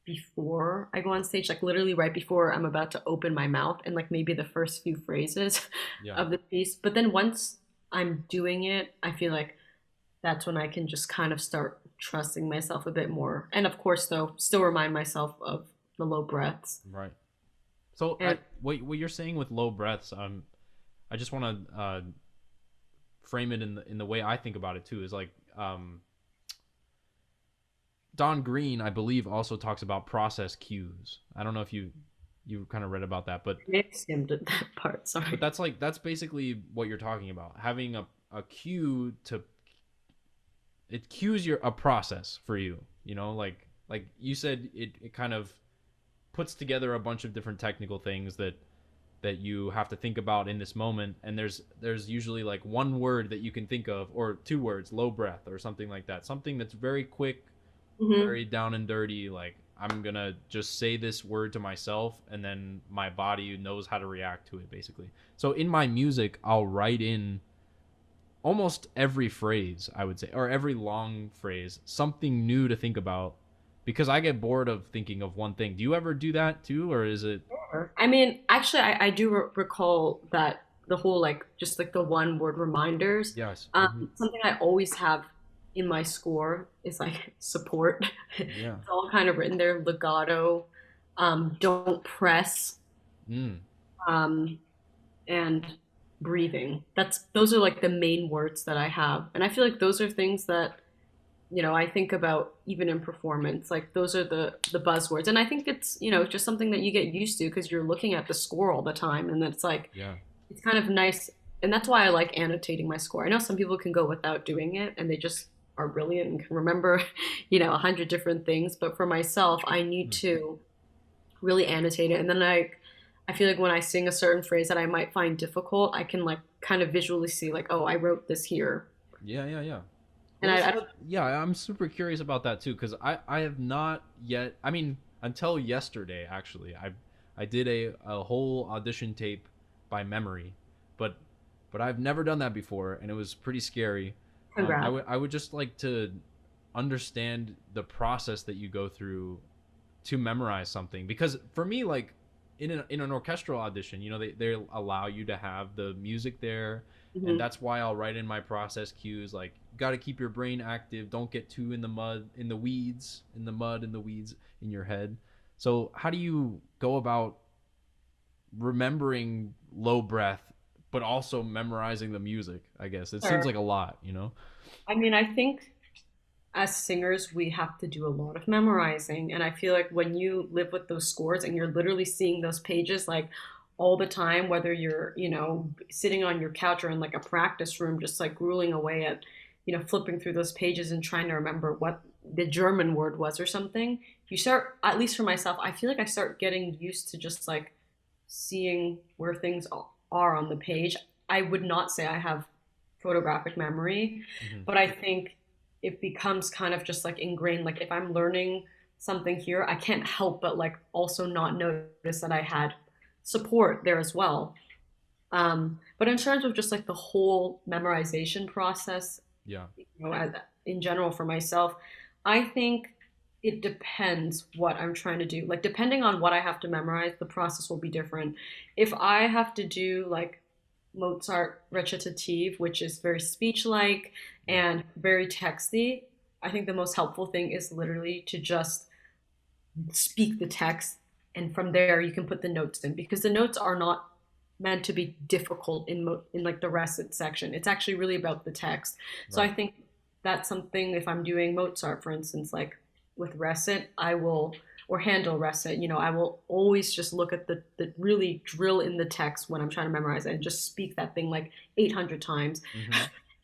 before I go on stage, like literally right before I'm about to open my mouth and like maybe the first few phrases Yeah. of the piece. But then once I'm doing it, I feel like that's when I can just kind of start trusting myself a bit more. And of course, though, still remind myself of the low breaths. Right. So And what you're saying with low breaths, I just want to frame it in the way I think about it too. Is like Don Green, I believe, also talks about process cues. I don't know if you kind of read about that, but I skimmed it, that part, sorry. that's basically what you're talking about. Having a cue to it cues your a process for you. Like you said, it kind of puts together a bunch of different technical things that you have to think about in this moment, and there's usually like one word that you can think of or two words, low breath or something like that, something that's very quick, Hmm. very down and dirty, like I'm gonna just say this word to myself and then my body knows how to react to it, basically. So in my music, I'll write in almost every phrase, I would say, or every long phrase, something new to think about, because I get bored of thinking of one thing. Do you ever do that too, or is it? I mean, actually, I do recall that the whole like just like the one word reminders. Yes. Hmm. Something I always have in my score is like support. Yeah. It's all kind of written there, legato, don't press, Mm. um, and breathing. Those are like the main words that I have, and I feel like those are things that I think about even in performance. Like those are the buzzwords, and I think it's just something that you get used to because you're looking at the score all the time, and it's like Yeah. it's kind of nice, and that's why I like annotating my score. I know some people can go without doing it, and they just are brilliant and can remember 100 different things. But for myself, I need Mm. to really annotate it, and then I feel like when I sing a certain phrase that I might find difficult, I can like kind of visually see like, oh, I wrote this here, Yeah, yeah, yeah. and Well, I don't. yeah, I'm super curious about that too, because I have not yet. I mean, until yesterday, actually, I did a whole audition tape by memory, but I've never done that before, and it was pretty scary. Congrats. I would just like to understand the process that you go through to memorize something, because for me, like in an orchestral audition, you know, they allow you to have the music there, and Hmm. that's why I'll write in my process cues like, got to keep your brain active, don't get too in the mud, in the weeds, in the mud, in the weeds in your head. So how do you go about remembering low breath but also memorizing the music? I guess it seems Sure. like a lot, you know. I mean, I think as singers, we have to do a lot of memorizing. And I feel like when you live with those scores and you're literally seeing those pages like all the time, whether you're, sitting on your couch or in like a practice room, just like grueling away at, flipping through those pages and trying to remember what the German word was or something, you start, at least for myself, I feel like I start getting used to just like seeing where things are on the page. I would not say I have photographic memory, Hmm. but I think it becomes kind of just like ingrained. Like if I'm learning something here, I can't help but like also not notice that I had support there as well. But in terms of just like the whole memorization process, Yeah. in general for myself, I think it depends what I'm trying to do. Like depending on what I have to memorize, the process will be different. If I have to do like Mozart recitative, which is very speech like Yeah. and very texty, I think the most helpful thing is literally to just speak the text, and from there you can put the notes in, because the notes are not meant to be difficult in like the recit section. It's actually really about the text. So I Right. think that's something, if I'm doing Mozart for instance, like with recit, I will, or Handel recit, I will always just look at the really drill in the text when I'm trying to memorize it and just speak that thing like 800 times Hmm.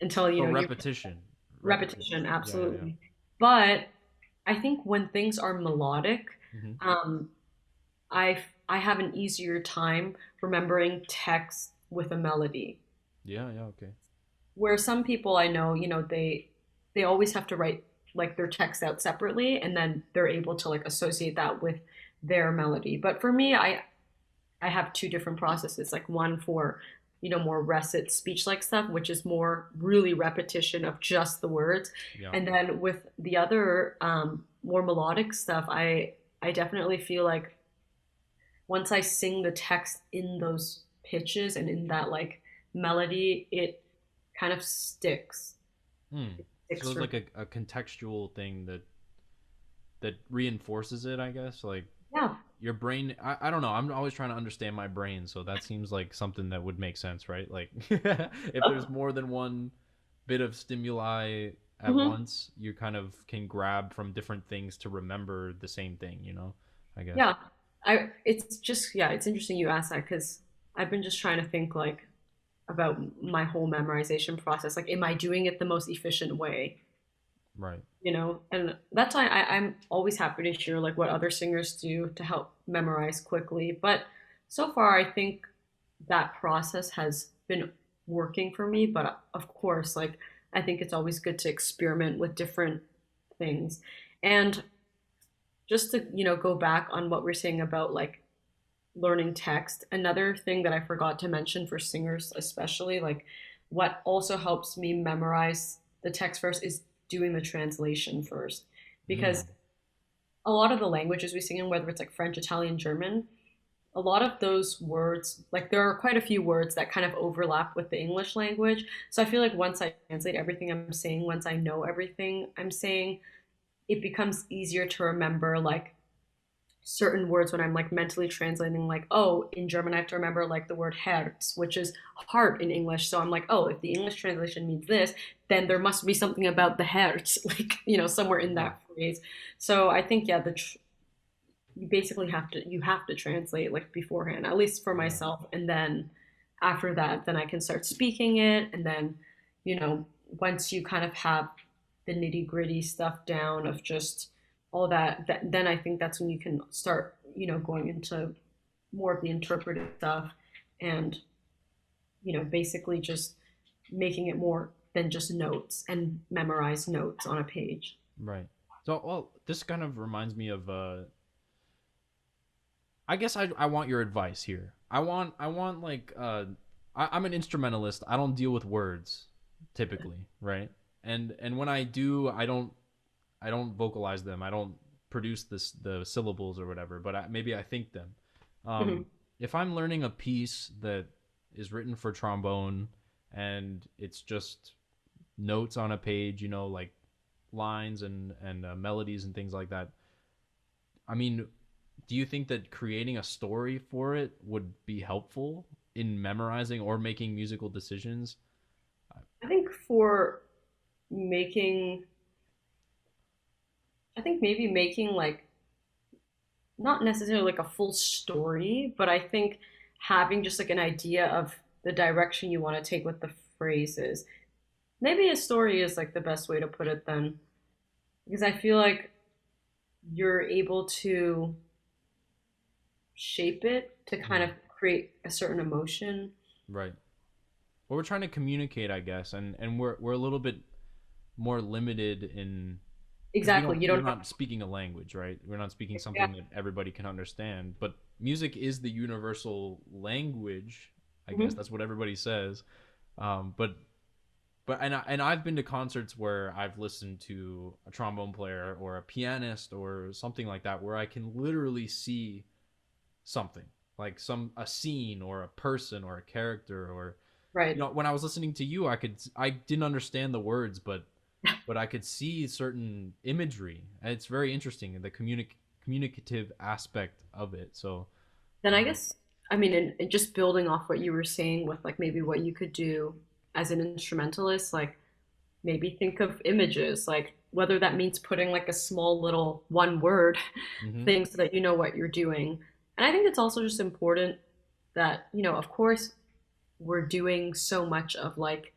until So you repetition, repetition. repetition, Yeah, yeah, yeah. absolutely. But I think when things are melodic, Hmm. um, I have an easier time remembering text with a melody. Yeah, yeah, okay. Where some people I know, they always have to write like their text out separately, and then they're able to like associate that with their melody. But for me, I have two different processes. Like one for, more recit speech like stuff, which is more really repetition of just the words. Yeah. And then with the other more melodic stuff, I definitely feel like once I sing the text in those pitches and in that like melody, it kind of sticks. Hmm. It So sticks it's for like a contextual thing that reinforces it, I guess. Like yeah. your brain, I don't know. I'm always trying to understand my brain, so that seems like something that would make sense, right? Like if there's more than one bit of stimuli at Hmm. once, you kind of can grab from different things to remember the same thing, you know? I guess. Yeah. It's just, yeah, it's interesting you asked that, because I've been just trying to think like about my whole memorization process. Like, am I doing it the most efficient way? Right. And that's why I'm always happy to hear like what other singers do to help memorize quickly. But so far, I think that process has been working for me. But of course, like I think it's always good to experiment with different things. And just to, go back on what we're saying about like learning text, another thing that I forgot to mention for singers, especially, like what also helps me memorize the text first is doing the translation first. Because Mm. a lot of the languages we sing in, whether it's like French, Italian, German, a lot of those words, like there are quite a few words that kind of overlap with the English language. So I feel like once I translate everything I'm saying, once I know everything I'm saying, it becomes easier to remember like certain words when I'm like mentally translating, like, oh, in German I have to remember like the word Herz, which is heart in English. So I'm like, oh, if the English translation means this, then there must be something about the Herz, like, somewhere in Yeah. that phrase. So I think, yeah, you basically you have to translate like beforehand, at least for Yeah. myself, and then after that, then I can start speaking it, and then, you know, once you kind of have the nitty gritty stuff down of just all that, then I think that's when you can start, going into more of the interpretive stuff, and, basically just making it more than just notes and memorize notes on a page. Right. So, well, this kind of reminds me of I guess I want your advice here. I want like I'm an instrumentalist. I don't deal with words typically, right? And when I do, I don't vocalize them. I don't produce the syllables or whatever, but maybe I think them. Mhm. If I'm learning a piece that is written for trombone and it's just notes on a page, like lines and melodies and things like that. I mean, do you think that creating a story for it would be helpful in memorizing or making musical decisions? I think for making, I think maybe making like not necessarily like a full story, but I think having just like an idea of the direction you want to take with the phrases. Maybe a story is like the best way to put it then, because I feel like you're able to shape it to kind Mhm. of create a certain emotion. Right. Well, we're trying to communicate, I guess, and we're a little bit more limited in because Exactly. You we're don't have not speaking a language, right? We're not speaking yeah. something that everybody can understand. But music is the universal language. I guess Mhm. that's what everybody says. But and I've been to concerts where I've listened to a trombone player or a pianist or something like that where I can literally see something like some a scene or a person or a character or Right. when I was listening to you I didn't understand the words but I could see certain imagery. And it's very interesting the communicative aspect of it. So Then I um, guess, I mean, and just building off what you were saying with like maybe what you could do as an instrumentalist, like maybe think of images, like whether that means putting like a small little one word mhm, thing so that you know what you're doing. And I think it's also just important that, of course, we're doing so much of like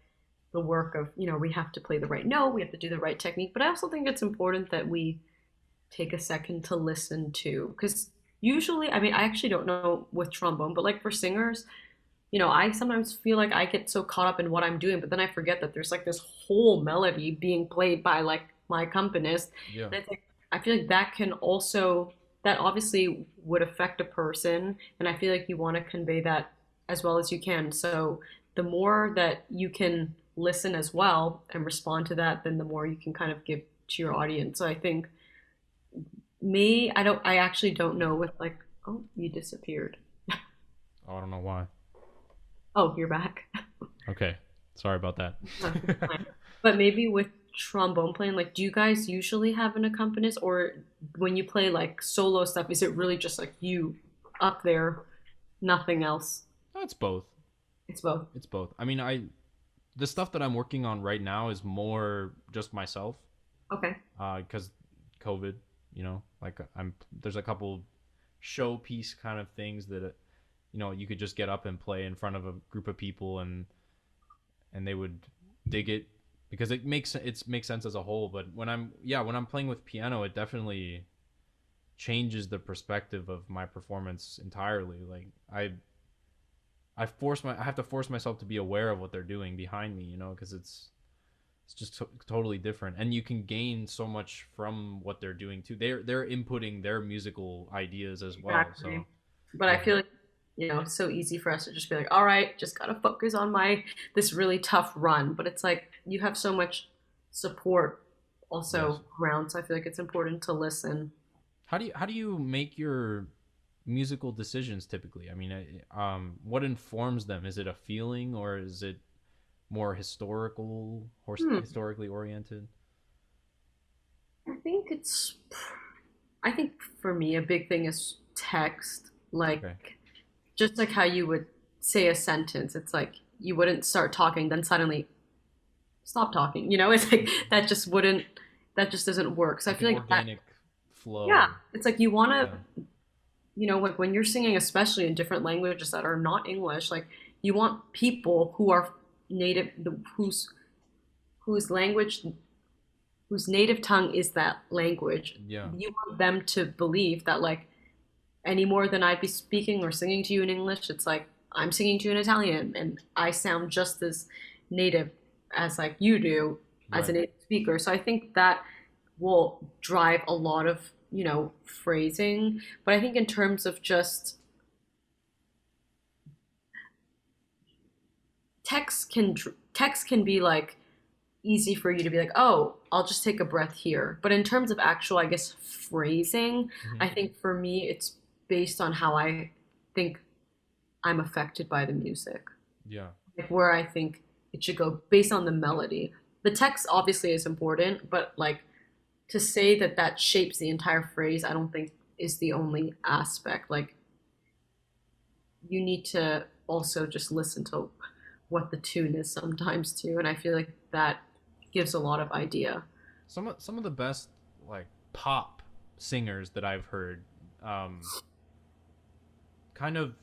the work of, we have to play the right note, we have to do the right technique. But I also think it's important that we take a second to listen to, because usually, I mean, I actually don't know with trombone, but like for singers, I sometimes feel like I get so caught up in what I'm doing, but then I forget that there's like this whole melody being played by like my accompanist. yeah. And it's like, I feel like that can also, that obviously would affect a person. And I feel like you want to convey that as well as you can. So the more that you can listen as well and respond to that, then the more you can kind of give to your audience. So I think I actually don't know with like, oh, you disappeared. Oh, I don't know why. Oh, you're back. Okay, sorry about that. No, it's fine. But maybe with trombone playing, like, do you guys usually have an accompanist, or when you play like solo stuff, is it really just like you up there, nothing else? It's both. It's both. It's both. I mean, I the stuff that I'm working on right now is more just myself, Okay. because COVID, like I'm there's a couple showpiece kind of things that you could just get up and play in front of a group of people and they would dig it because it makes sense as a whole. But when I'm playing with piano, it definitely changes the perspective of my performance entirely. Like I have to force myself to be aware of what they're doing behind me, because it's just totally different, and you can gain so much from what they're doing too. They're inputting their musical ideas as well. So Exactly. But I um, feel like, it's so easy for us to just be like, all right, just gotta focus on my this really tough run. But it's like you have so much support yes. also around. So I feel like it's important to listen. How do you make your musical decisions typically? I mean, what informs them? Is it a feeling or is it more Hmm. historically oriented? I think it's I think for me a big thing is text. Like Okay. just like how you would say a sentence. It's like you wouldn't start talking, then suddenly stop talking. It's like that just doesn't work. So I Like an feel like that organic yeah, flow. it's like you wanna, Yeah. like when you're singing, especially in different languages that are not English, like you want people who are native whose language whose native tongue is that language. Yeah. You want them to believe that like any more than I'd be speaking or singing to you in English, it's like I'm singing to you in Italian and I sound just as native as like you do as a Right. native speaker. So I think that will drive a lot of, phrasing. But I think in terms of just text can be like easy for you to be like, oh, I'll just take a breath here. But in terms of actual, I guess, phrasing, Hmm. I think for me, it's based on how I think I'm affected by the music, Yeah. like where I think it should go based on the melody. The text obviously is important, but like to say that that shapes the entire phrase, I don't think is the only aspect. Like you need to also just listen to what the tune is sometimes too, and I feel like that gives a lot of idea. Some of the best like pop singers that I've heard, um, kind of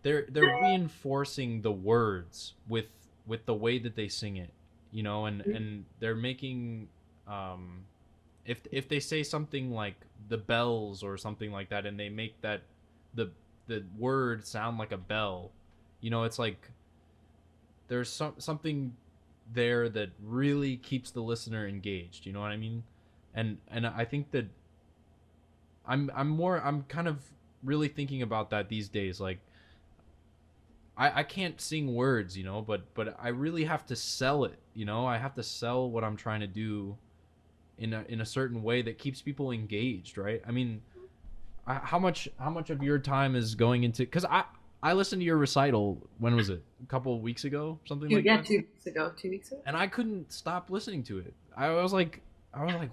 they're reinforcing the words with the way that they sing it, you know, and they're making, um, if they say something like the bells or something like that, and they make that the the word sound like a bell, you know, it's like there's something there that really keeps the listener engaged. You know what I mean? And I think that I'm kind of really thinking about that these days. Like I can't sing words, you know, but I really have to sell it. You know, I have to sell what I'm trying to do in a certain way that keeps people engaged, right? I mean, how much of your time is going into, because I listened to your recital, when was it, a couple of weeks ago, something like Yeah, that, 2 weeks ago. 2 weeks ago. and I couldn't stop listening to it. I was like,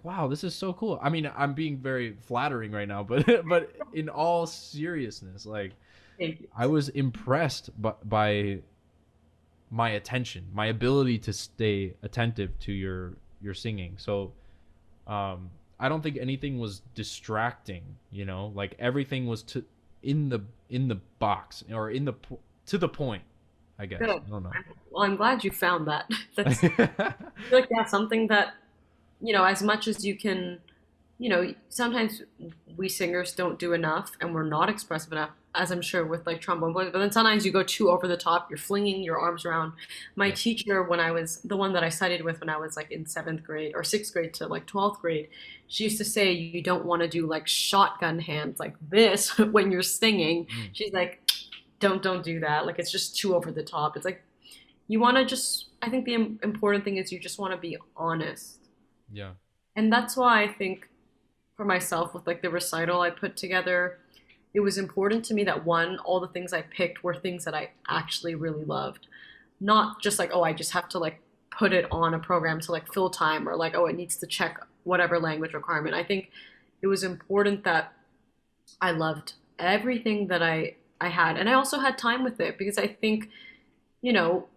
wow, this is so cool. I mean, I'm being very flattering right now, but but in all seriousness, like Thank you. I was impressed by my attention, my ability to stay attentive to your singing. So I don't think anything was distracting, you know, like everything was in the box, or to the point, I guess. Good. I don't know. Well, I'm glad you found that. That's I feel like that's something that, as much as you can, sometimes we singers don't do enough and we're not expressive enough, as I'm sure with like trombone voice, but then sometimes you go too over the top, you're flinging your arms around. My Yeah. teacher, when I was the one that I studied with when I was like in seventh grade or sixth grade to like 12th grade, she used to say, you don't want to do like shotgun hands like this when you're singing. Mm, She's like, don't do that. Like it's just too over the top. It's like, you want to just, I think the important thing is you just want to be honest. yeah. And that's why I think for myself with like the recital I put together, it was important to me that one, all the things I picked were things that I actually really loved. Not just like, oh, I just have to like put it on a program to like fill time, or like, oh, it needs to check whatever language requirement. I think it was important that I loved everything that I had. And I also had time with it because I think, you know,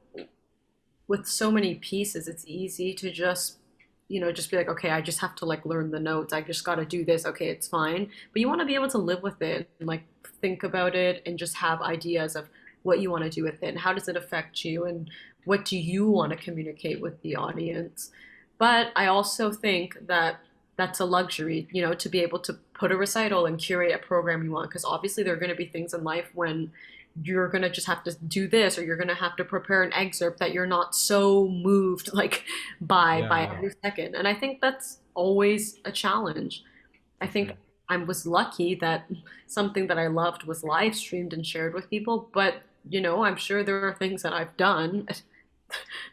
with so many pieces, it's easy to just be like, okay, I just have to like learn the notes. I just got to do this. Okay, it's fine. But you want to be able to live with it and like think about it and just have ideas of what you want to do with it and how does it affect you and what do you want to communicate with the audience. But I also think that that's a luxury, to be able to put a recital and curate a program you want. Because obviously there are going to be things in life when you're going to just have to do this, or you're going to have to prepare an excerpt that you're not so moved like by Yeah, by yeah, every second. And I think that's always a challenge. I for think sure. I was lucky that something that I loved was live streamed and shared with people, but I'm sure there are things that I've done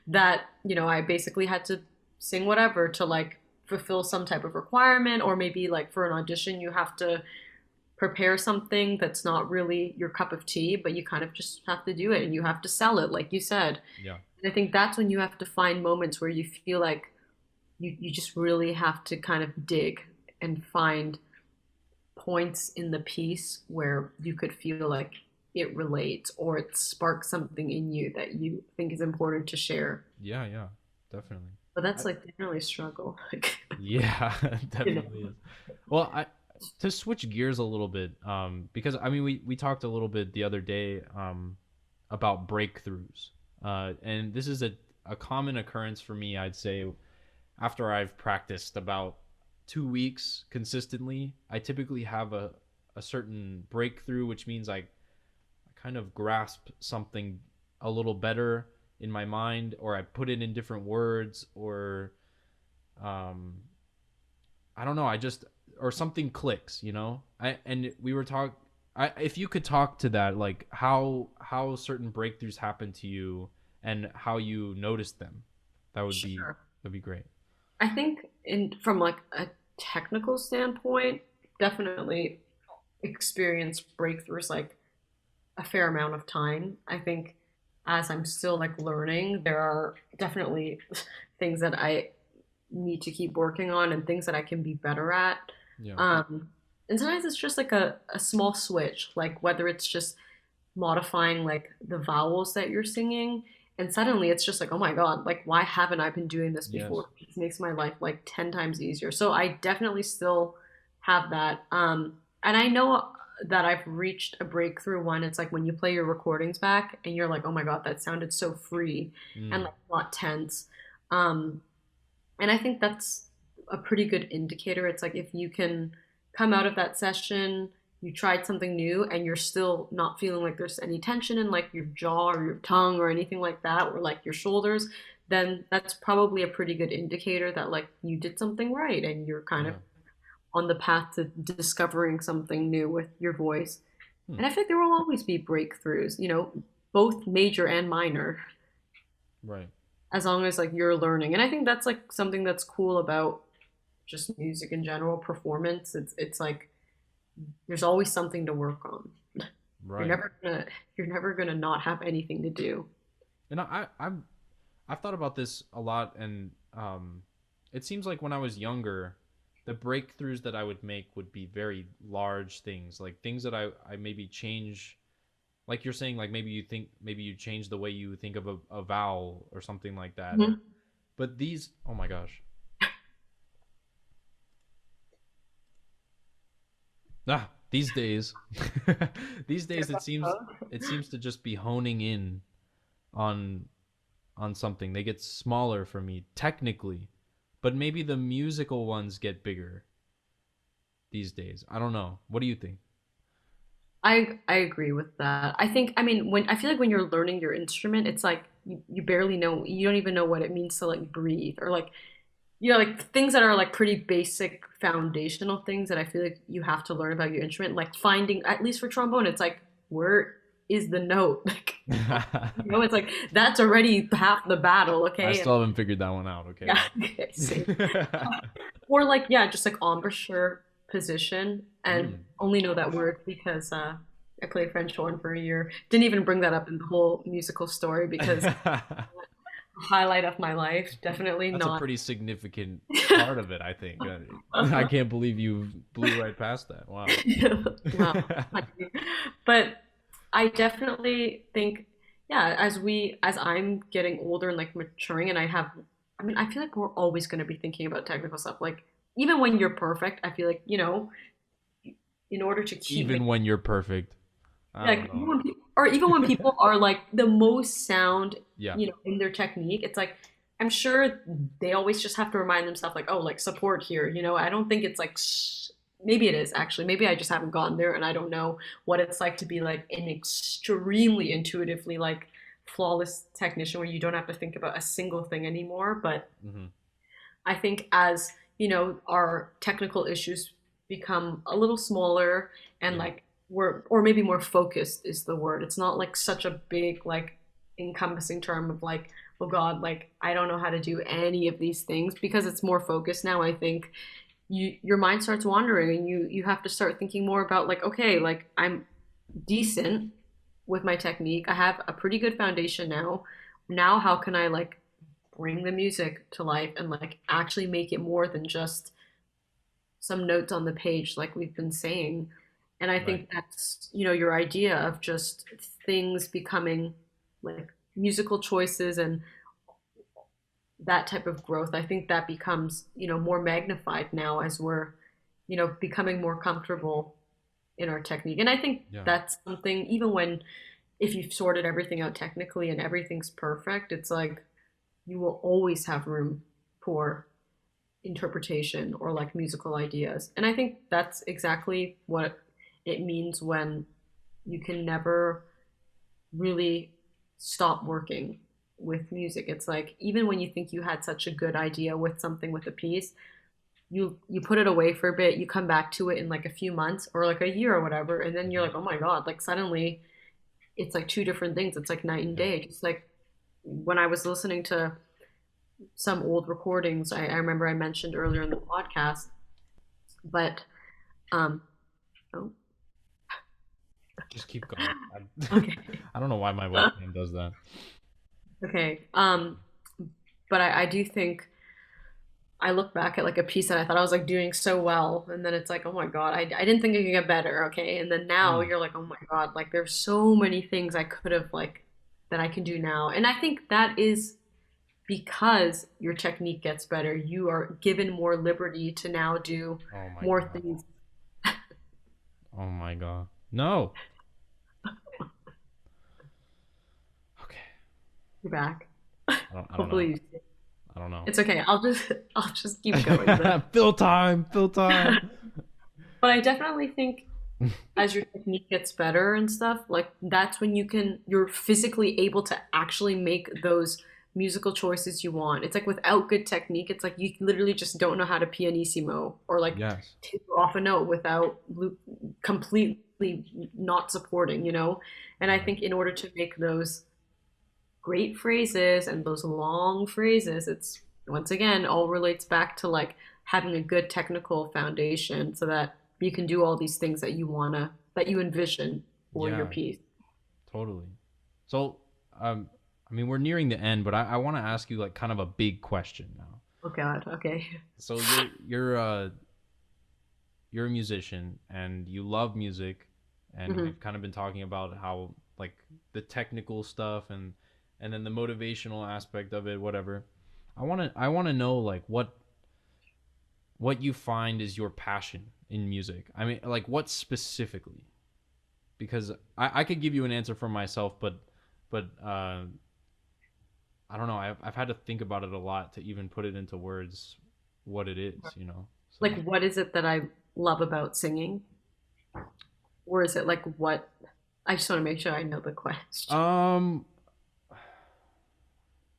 that I basically had to sing whatever to like fulfill some type of requirement, or maybe like for an audition you have to prepare something that's not really your cup of tea, but you kind of just have to do it and you have to sell it, like you said. Yeah. And I think that's when you have to find moments where you feel like you just really have to kind of dig and find points in the piece where you could feel like it relates or it sparks something in you that you think is important to share. Yeah, yeah, definitely. But I, that's like definitely a struggle. Like, yeah, you know. definitely is. Well, to switch gears a little bit, because I mean, we talked a little bit the other day, about breakthroughs, and this is a common occurrence for me, I'd say, after I've practiced about 2 weeks consistently. I typically have a certain breakthrough, which means I kind of grasp something a little better in my mind, or I put it in different words, or um, I don't know. Or something clicks, you know. And we were talk. If you could talk to that, like how certain breakthroughs happen to you and how you notice them, Sure. that'd be great. I think in from like a technical standpoint, definitely experienced breakthroughs like a fair amount of time. I think as I'm still like learning, there are definitely things that I need to keep working on and things that I can be better at. Yeah. And sometimes it's just like a small switch, like whether it's just modifying like the vowels that you're singing, and suddenly it's just like, oh my God, like why haven't I been doing this Yes. before? It makes my life like 10 times easier. So I definitely still have that. And I know that I've reached a breakthrough one. It's like when you play your recordings back and you're like, oh my God, that sounded so free and Mm. like not tense. Um, and I think that's a pretty good indicator. It's like if you can come out of that session, you tried something new, and you're still not feeling like there's any tension in like your jaw or your tongue or anything like that, or like your shoulders, then that's probably a pretty good indicator that like you did something right and you're kind of Yeah. on the path to discovering something new with your voice. Hmm. And I think there will always be breakthroughs, both major and minor, Right. as long as like you're learning. And I think that's like something that's cool about just music in general, performance. It's like there's always something to work on. You're Right. never gonna you're never gonna not have anything to do. And I've thought about this a lot, and it seems like when I was younger, the breakthroughs that I would make would be very large things, like things that I maybe change, like you're saying, like maybe you change the way you think of a vowel or something like that. Mhm. But these, oh my gosh, these days, these days it seems to just be honing in on something. They get smaller for me technically, but maybe the musical ones get bigger these days. I don't know. What do you think? I agree with that. I think, I mean, when I feel like when you're learning your instrument, it's like you barely know, you don't even know what it means to like breathe, or like like things that are like pretty basic foundational things that I feel like you have to learn about your instrument, like finding, at least for trombone, it's like where is the note? Like, it's like that's already half the battle, I okay? And still haven't figured that one out. Okay. yeah, okay, same. Or like yeah, just like embouchure position, and Mm. only know that word because I played French horn for a year. Didn't even bring that up in the whole musical story because highlight of my life, definitely That's a not. pretty significant part of it, I think. I can't believe you blew right past that. Wow. Wow. But I definitely think, yeah, as I'm getting older and like maturing, and I mean, I feel like we're always going to be thinking about technical stuff. Like even when you're perfect, I feel like in order to keep Even when you're perfect. I like don't know. even when people are like the most sound, Yeah. in their technique, it's like I'm sure they always just have to remind themselves like, oh, like support here. I don't think it's like maybe it is actually. Maybe I just haven't gone there and I don't know what it's like to be like an extremely intuitively like flawless technician where you don't have to think about a single thing anymore. But Hmm. I think as, our technical issues become a little smaller and Yeah. like or maybe more focused is the word. It's not like such a big, like encompassing term of like, oh God, like I don't know how to do any of these things because it's more focused now. I think your mind starts wandering and you have to start thinking more about like, okay, like I'm decent with my technique. I have a pretty good foundation now. Now how can I like bring the music to life and like actually make it more than just some notes on the page like we've been saying. And I Right. think that's, your idea of just things becoming like musical choices and that type of growth. I think that becomes, more magnified now as we're, becoming more comfortable in our technique. And I think Yeah. that's something, even when if you've sorted everything out technically and everything's perfect, it's like you will always have room for interpretation or like musical ideas. And I think that's exactly what it means when you can never really stop working with music. It's like even when you think you had such a good idea with something with a piece, you put it away for a bit, you come back to it in like a few months or like a year or whatever, and then you're Hmm. like, oh my God, like suddenly it's like two different things. It's like night and Yeah. day. Just like when I was listening to some old recordings, I remember I mentioned earlier in the podcast, but um oh. Just keep going. Okay. I don't know why my webcam does that. Okay. But I do think I look back at like a piece that I thought I was like doing so well, and then it's like, oh my God, I didn't think it could get better. Okay. And then now Mm, you're like, oh my God, like there's so many things I could have like that I can do now. And I think that is because your technique gets better. You are given more liberty to now do oh my more god. things. Oh my god. No. Okay. You're back. I don't know. Hopefully I don't know. it's okay. I'll just keep going. Fill time. Fill time. But I definitely think as your technique gets better and stuff, like that's when you're physically able to actually make those musical choices you want. It's like without good technique, it's like you literally just don't know how to pianissimo or like Yes. taper off a note without completely not supporting, you know? And I Right. think in order to make those great phrases and those long phrases, it's once again all relates back to like having a good technical foundation so that you can do all these things that that you envision for your Yeah. piece. Totally. So, I mean, we're nearing the end, but I want to ask you like kind of a big question now. Oh God, okay. So you're a musician and you love music, and Hmm. we've kind of been talking about how like the technical stuff and then the motivational aspect of it, whatever. I want to know like what you find is your passion in music. I mean, like what specifically? Because I could give you an answer for myself, but I don't know. I've had to think about it a lot to even put it into words what it is, you know. So Like what is it that I love about singing? Or is it like what I just want to make sure I know the question. um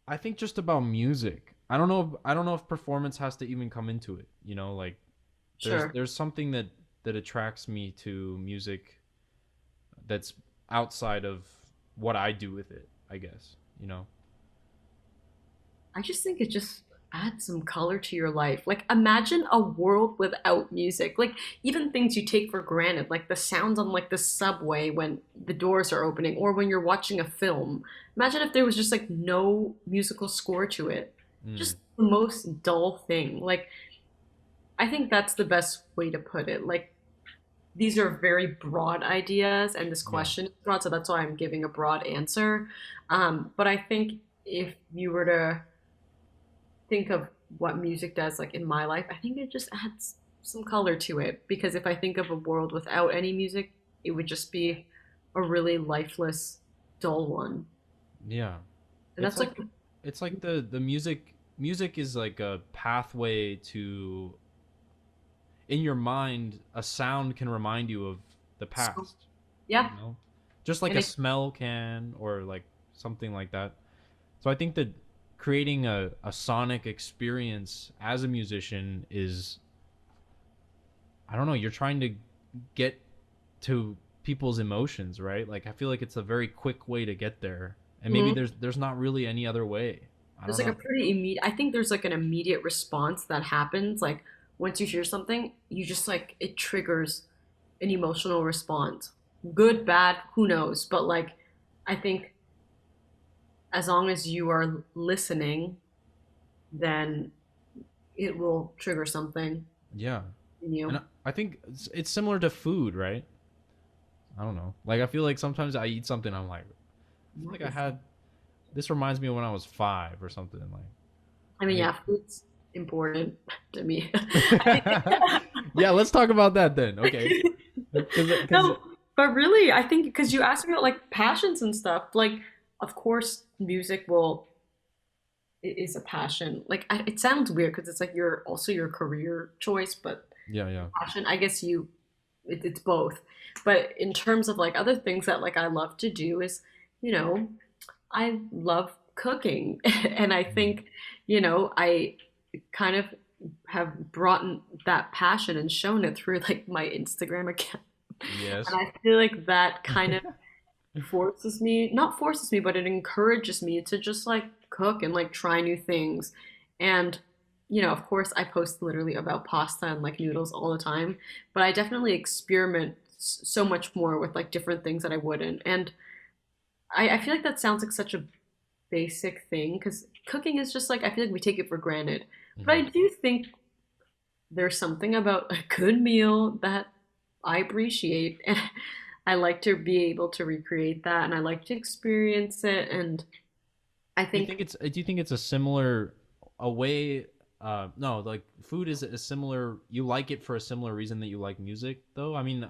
I think just about music. I don't know if performance has to even come into it, you know, like Sure. there's something that attracts me to music that's outside of what I do with it, I guess, you know. I just think it just adds some color to your life. Like imagine a world without music. Like even things you take for granted, like the sounds on like the subway when the doors are opening or when you're watching a film. Imagine if there was just like no musical score to it. Mm, Just the most dull thing. Like I think that's the best way to put it. Like these are very broad ideas and this yeah. question is broad, so that's why I'm giving a broad answer. But I think if you were to think of what music does like in my life, I think it just adds some color to it because if I think of a world without any music, it would just be a really lifeless, dull one. Yeah. And It's that's like like it's like the music is like a pathway to, in your mind, a sound can remind you of the so past, yeah, you know? Just like and a it smell can, or like something like that. So I think that creating a sonic experience as a musician is, I don't know, you're trying to get to people's emotions, right? Like I feel like it's a very quick way to get there. And maybe mhm. there's not really any other way. I There's don't like a know. pretty immediate, I think there's like an immediate response that happens. Like once you hear something, you just like, it triggers an emotional response. Good, bad, who knows? But like, I think as long as you are listening, then it will trigger something Yeah. in And you. I think it's similar to food, right? I don't know. Like I feel like sometimes I eat something, I'm like, I feel What like I is had this reminds me of when I was 5 or something I mean, like yeah, food's important to me. I think yeah, let's talk about that then. Okay. Cuz no, but really, I think because you asked me about like passions and stuff, like of course music will it is a passion. Like it sounds weird because it's like your also your career choice, but yeah, yeah. passion, I guess it's both. But in terms of like other things that like I love to do is, you know, I love cooking. And I Mm. think, I kind of have brought in that passion and shown it through like my Instagram account. And Yes. I feel like that kind of forces me, not forces me, but it encourages me to just like cook and like try new things. And, of course, I post literally about pasta and like noodles all the time, but I definitely experiment so much more with like different things that I wouldn't. And I feel like that sounds like such a basic thing because cooking is just like I feel like we take it for granted. But I Hmm. do think there's something about a good meal that I appreciate and I like to be able to recreate that and I like to experience it and I think Do you think it's a similar a way? No, like food is a similar. You like it for a similar reason that you like music, though. I mean,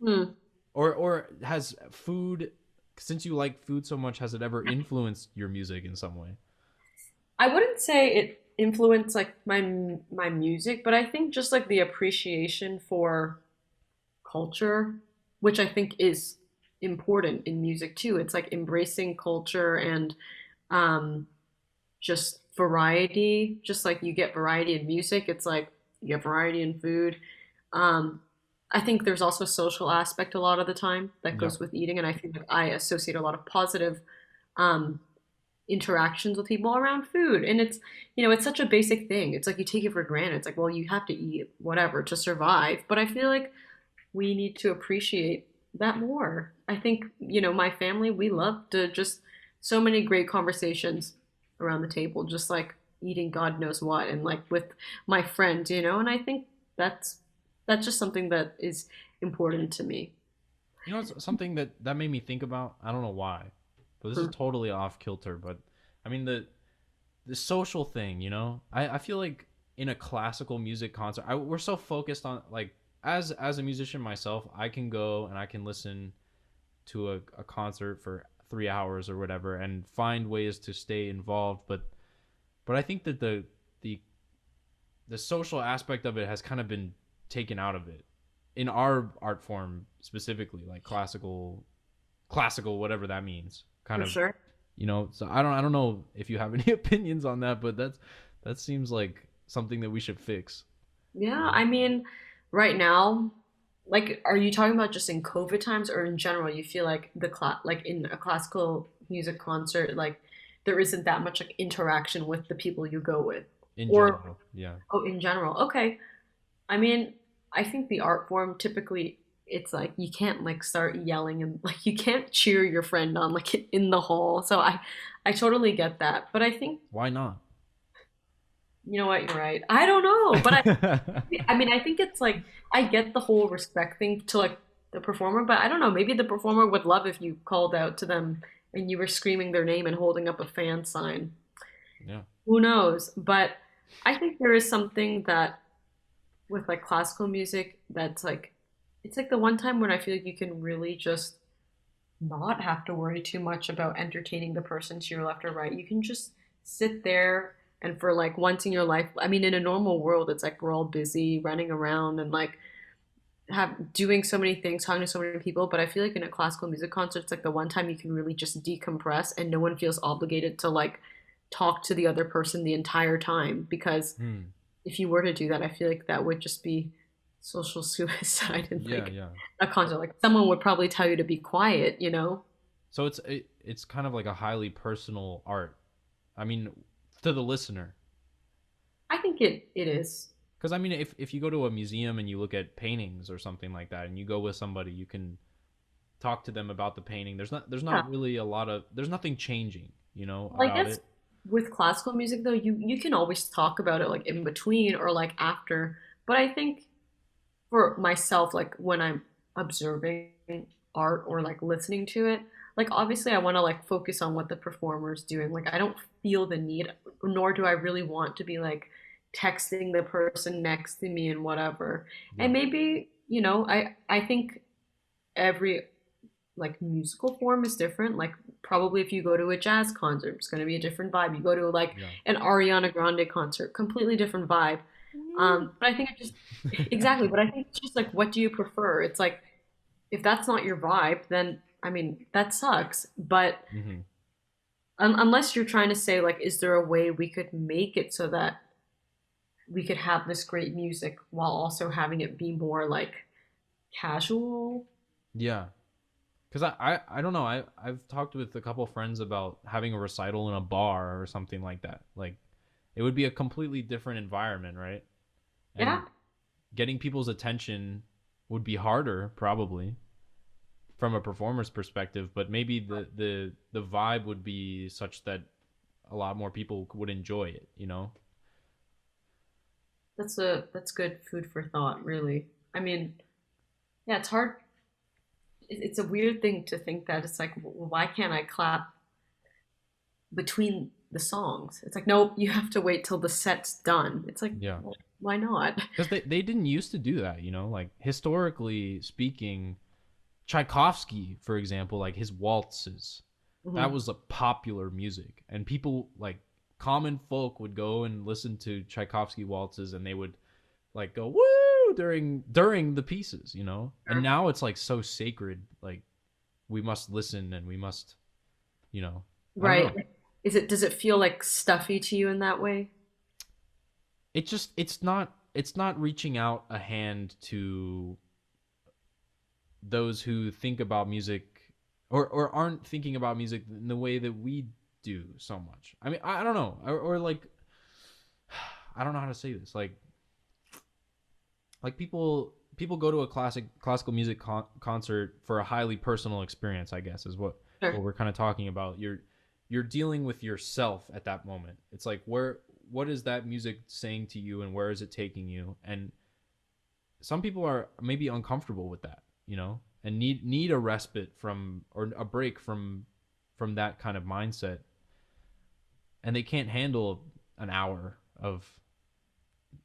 hmm, or has food, since you like food so much, has it ever influenced your music in some way? I wouldn't say it influenced like my music, but I think just like the appreciation for culture, which I think is important in music too. It's like embracing culture and um, just variety. Just like you get variety in music, it's like you get variety in food. Um, I think there's also a social aspect a lot of the time that Yeah. goes with eating, and I feel like I associate a lot of positive um, interactions with people around food. And it's, it's such a basic thing. It's like you take it for granted. It's like, well, you have to eat whatever to survive. But I feel like we need to appreciate that more. I think, my family, we love to just so many great conversations around the table, just like eating God knows what and like with my friends, and I think that's just something that is important to me. You know, it's something that made me think about. I don't know why, but this is Hmm. totally off kilter. But I mean the social thing. You know, I feel like in a classical music concert, we're so focused on like as a musician myself, I can go and I can listen to a concert for 3 hours or whatever and find ways to stay involved. But I think that the the social aspect of it has kind of been taken out of it in our art form specifically, like classical whatever that means, kind For of, sure. so I don't know if you have any opinions on that, but that seems like something that we should fix, you Yeah, know. I mean, right now, like, are you talking about just in COVID times or in general? You feel like like in a classical music concert, like there isn't that much like interaction with the people you go with, In or general, yeah. oh, in general? Okay. I mean, I think the art form typically it's like you can't like start yelling and like you can't cheer your friend on like in the hall. So I totally get that, but I think Why not? you know what, you're right. I don't know, but I mean, I think it's like I get the whole respect thing to like the performer, but I don't know. Maybe the performer would love if you called out to them and you were screaming their name and holding up a fan sign. Yeah. Who knows? But I think there is something that with like classical music that's like it's like the one time when I feel like you can really just not have to worry too much about entertaining the person to your left or right. You can just sit there and for like once in your life, I mean, in a normal world, it's like we're all busy running around and like have doing so many things, talking to so many people. But I feel like in a classical music concert, it's like the one time you can really just decompress and no one feels obligated to like talk to the other person the entire time. Because Hmm. if you were to do that, I feel like that would just be social suicide and Yeah, like yeah. a concert. Like someone would probably tell you to be quiet. So it's kind of like a highly personal art. I mean, to the listener. I think it is. Because I mean, if you go to a museum and you look at paintings or something like that, and you go with somebody, you can talk to them about the painting. There's not Yeah. really there's nothing changing, Well, I about guess it. with classical music though, you can always talk about it like in between or like after. But I think for myself, like when I'm observing art or like listening to it, like obviously I want to like focus on what the performer is doing. Like I don't feel the need, nor do I really want to be like texting the person next to me and whatever. And Yeah, maybe, I think every like musical form is different. Like probably if you go to a jazz concert, it's going to be a different vibe. You go to like yeah. an Ariana Grande concert, completely different vibe. Woo. But I think it just exactly. But I think it's just like, what do you prefer? It's like if that's not your vibe, then I mean that sucks. But Hmm. unless you're trying to say like, is there a way we could make it so that we could have this great music while also having it be more like casual? Yeah, because I don't know. I've talked with a couple friends about having a recital in a bar or something like that. Like, it would be a completely different environment, right? Yeah. And getting people's attention would be harder probably from a performer's perspective, but maybe the vibe would be such that a lot more people would enjoy it, you know? That's good food for thought, really. I mean, yeah, it's hard. It's a weird thing to think that it's like, well, why can't I clap between the songs? It's like, nope, you have to wait till the set's done. It's like, Yeah. well, why not? Because they didn't used to do that, you know? Like, historically speaking, Tchaikovsky, for example, like his waltzes, that Mhm. was a popular music. And people, like, common folk would go and listen to Tchaikovsky waltzes and they would, like, go, woo, during the pieces, you know? And Sure. now it's, like, so sacred. Like, we must listen and we must, you know, I don't know. Right. Does it feel like stuffy to you in that way? It's not reaching out a hand to those who think about music or aren't thinking about music in the way that we do so much. I mean, I don't know. Or like I don't know how to say this. Like people go to a classical music concert for a highly personal experience, I guess, is what Sure. we're kind of talking about. You're dealing with yourself at that moment. It's like what is that music saying to you and where is it taking you? And some people are maybe uncomfortable with that, you know, and need a respite from or a break from that kind of mindset, and they can't handle an hour of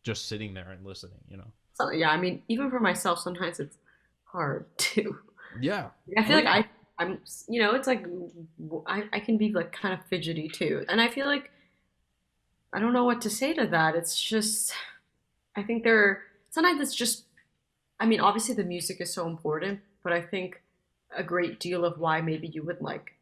just sitting there and listening, you know. So yeah, I mean, even for myself, sometimes it's hard too. Yeah. I Oh feel like yeah. I'm, it's like I can be like kind of fidgety too. And I feel like I don't know what to say to that. It's just, I think sometimes it's just, I mean, obviously the music is so important, but I think a great deal of why maybe you would like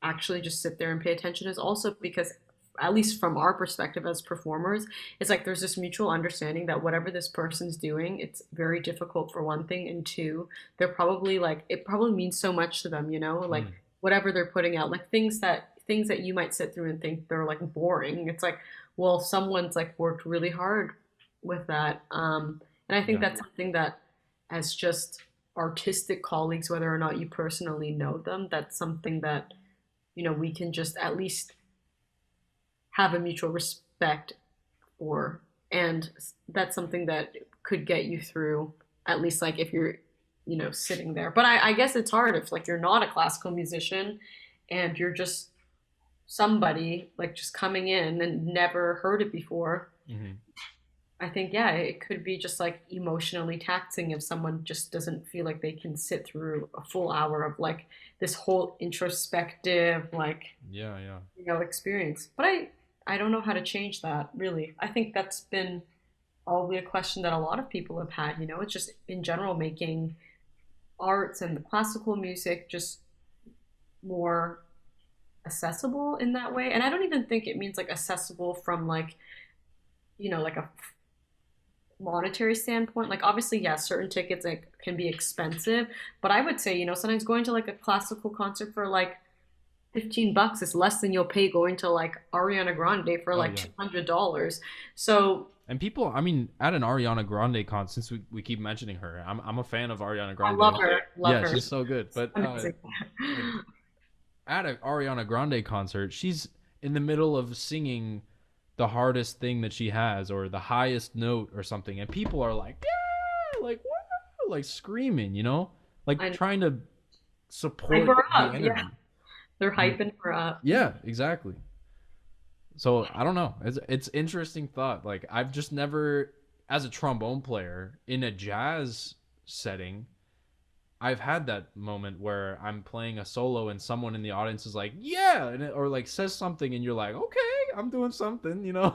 actually just sit there and pay attention is also because, at least from our perspective as performers, it's like there's this mutual understanding that whatever this person's doing, it's very difficult for one thing, and two, they're probably like it probably means so much to them, like Mm, whatever they're putting out, like things that you might sit through and think they're like boring. It's like, well, someone's like worked really hard with that. And I think yeah. that's something that, as just artistic colleagues, whether or not you personally know them, that's something that we can just at least have a mutual respect for. And that's something that could get you through, at least like if you're, sitting there. But I guess it's hard if like you're not a classical musician and you're just somebody like just coming in and never heard it before. Hmm. I think, yeah, it could be just like emotionally taxing if someone just doesn't feel like they can sit through a full hour of like this whole introspective, like, Yeah, yeah. experience. But I don't know how to change that, really. I think that's been probably a question that a lot of people have had. It's just in general making arts and the classical music just more accessible in that way. And I don't even think it means like accessible from like, like a monetary standpoint. Like obviously, yeah, certain tickets like can be expensive, but I would say, sometimes going to like a classical concert for like $15 is less than you'll pay going to like Ariana Grande for Oh like yeah. $200. So And people, I mean, at an Ariana Grande concert, since we keep mentioning her, I'm a fan of Ariana I Grande. love her, love Yeah, her. she's so good. But Amazing. like at an Ariana Grande concert, she's in the middle of singing the hardest thing that she has or the highest note or something, and people are like, yeah, like wow, like screaming, you know, like I know. trying to Hype support her the up. Yeah, energy. they're And hyping her up. yeah, exactly. So I don't know. It's interesting thought. Like I've just never, as a trombone player in a jazz setting, I've had that moment where I'm playing a solo and someone in the audience is like, "Yeah," or like says something, and you're like, "Okay, I'm doing something," you know.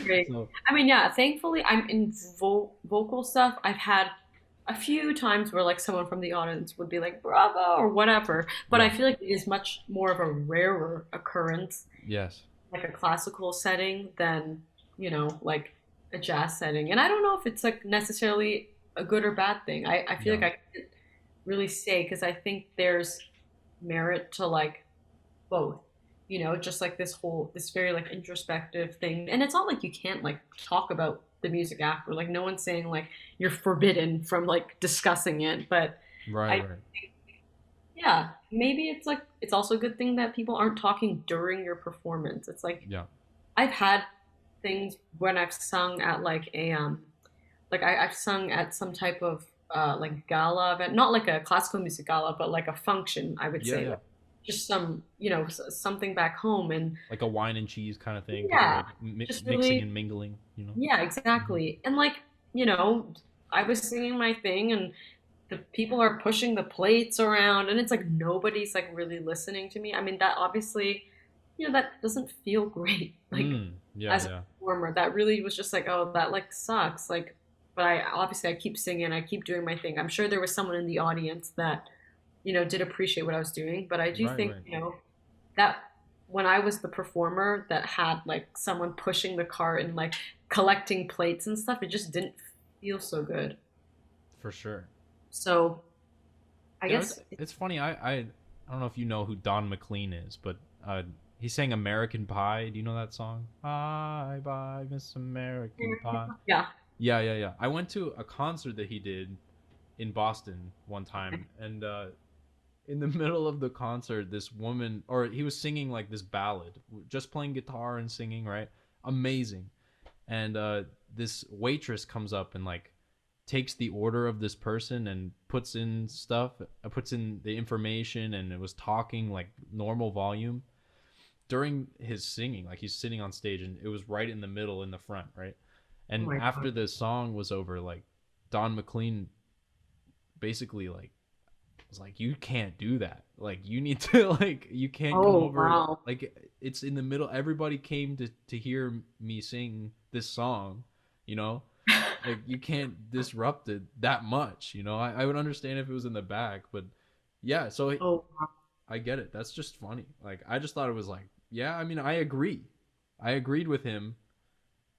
Great. So I mean, yeah, thankfully I'm in vocal stuff. I've had a few times where like someone from the audience would be like bravo or whatever, but I yeah, feel like it is much more of a rarer occurrence, yes, like a classical setting, than like a jazz setting. And I don't know if it's like necessarily a good or bad thing. I feel yeah, like I can't really say, because I think there's merit to like both, just like this very like introspective thing. And it's not like you can't like talk about the music after. Like no one's saying like you're forbidden from like discussing it, but Right, I right. yeah, maybe it's like it's also a good thing that people aren't talking during your performance. It's like Yeah. I've had things when I've sung at like I've sung at some type of like gala event, not like a classical music gala, but like a function, I would Yeah, say, yeah. like just some, you know, something back home, and Like a wine and cheese kind of thing. People yeah, like just mixing really, and mingling, you know? yeah, Mhm. exactly, and like you know, I was singing my thing, and the people are pushing the plates around, and it's like nobody's like really listening to me. I mean, that obviously, you know, that doesn't feel great, like Yeah, as a yeah. performer. That really was just like, oh, that like sucks. Like, but I obviously I keep singing, I keep doing my thing. I'm sure there was someone in the audience that, you know, did appreciate what I was doing, but I do Right, think, right. you know, that when I was the performer that had like someone pushing the cart and like collecting plates and stuff, it just didn't feel so good. For sure. So I Yeah, guess it's funny. I don't know if you know who Don McLean is, but he sang American Pie. Do you know that song? Bye bye, Miss American Pie. yeah. Yeah, yeah, yeah. I went to a concert that he did in Boston one time, and in the middle of the concert, this woman, or he was singing like this ballad, just playing guitar and singing, right? Amazing. And this waitress comes up and like takes the order of this person and puts in stuff, puts in the information, and it was talking like normal volume during his singing. Like he's sitting on stage, and it was right in the middle, in the front, right? Oh And my God. after the song was over, like Don McLean basically like was like, you can't do that. Like you need to like you can't come Oh over. wow. Like it's in the middle. Everybody came to hear me sing this song, you know. Like you can't disrupt it that much, you know. I would understand if it was in the back, but yeah. So Oh I get it. That's just funny. Like I just thought it was like, yeah. I mean, I agree. I agreed with him,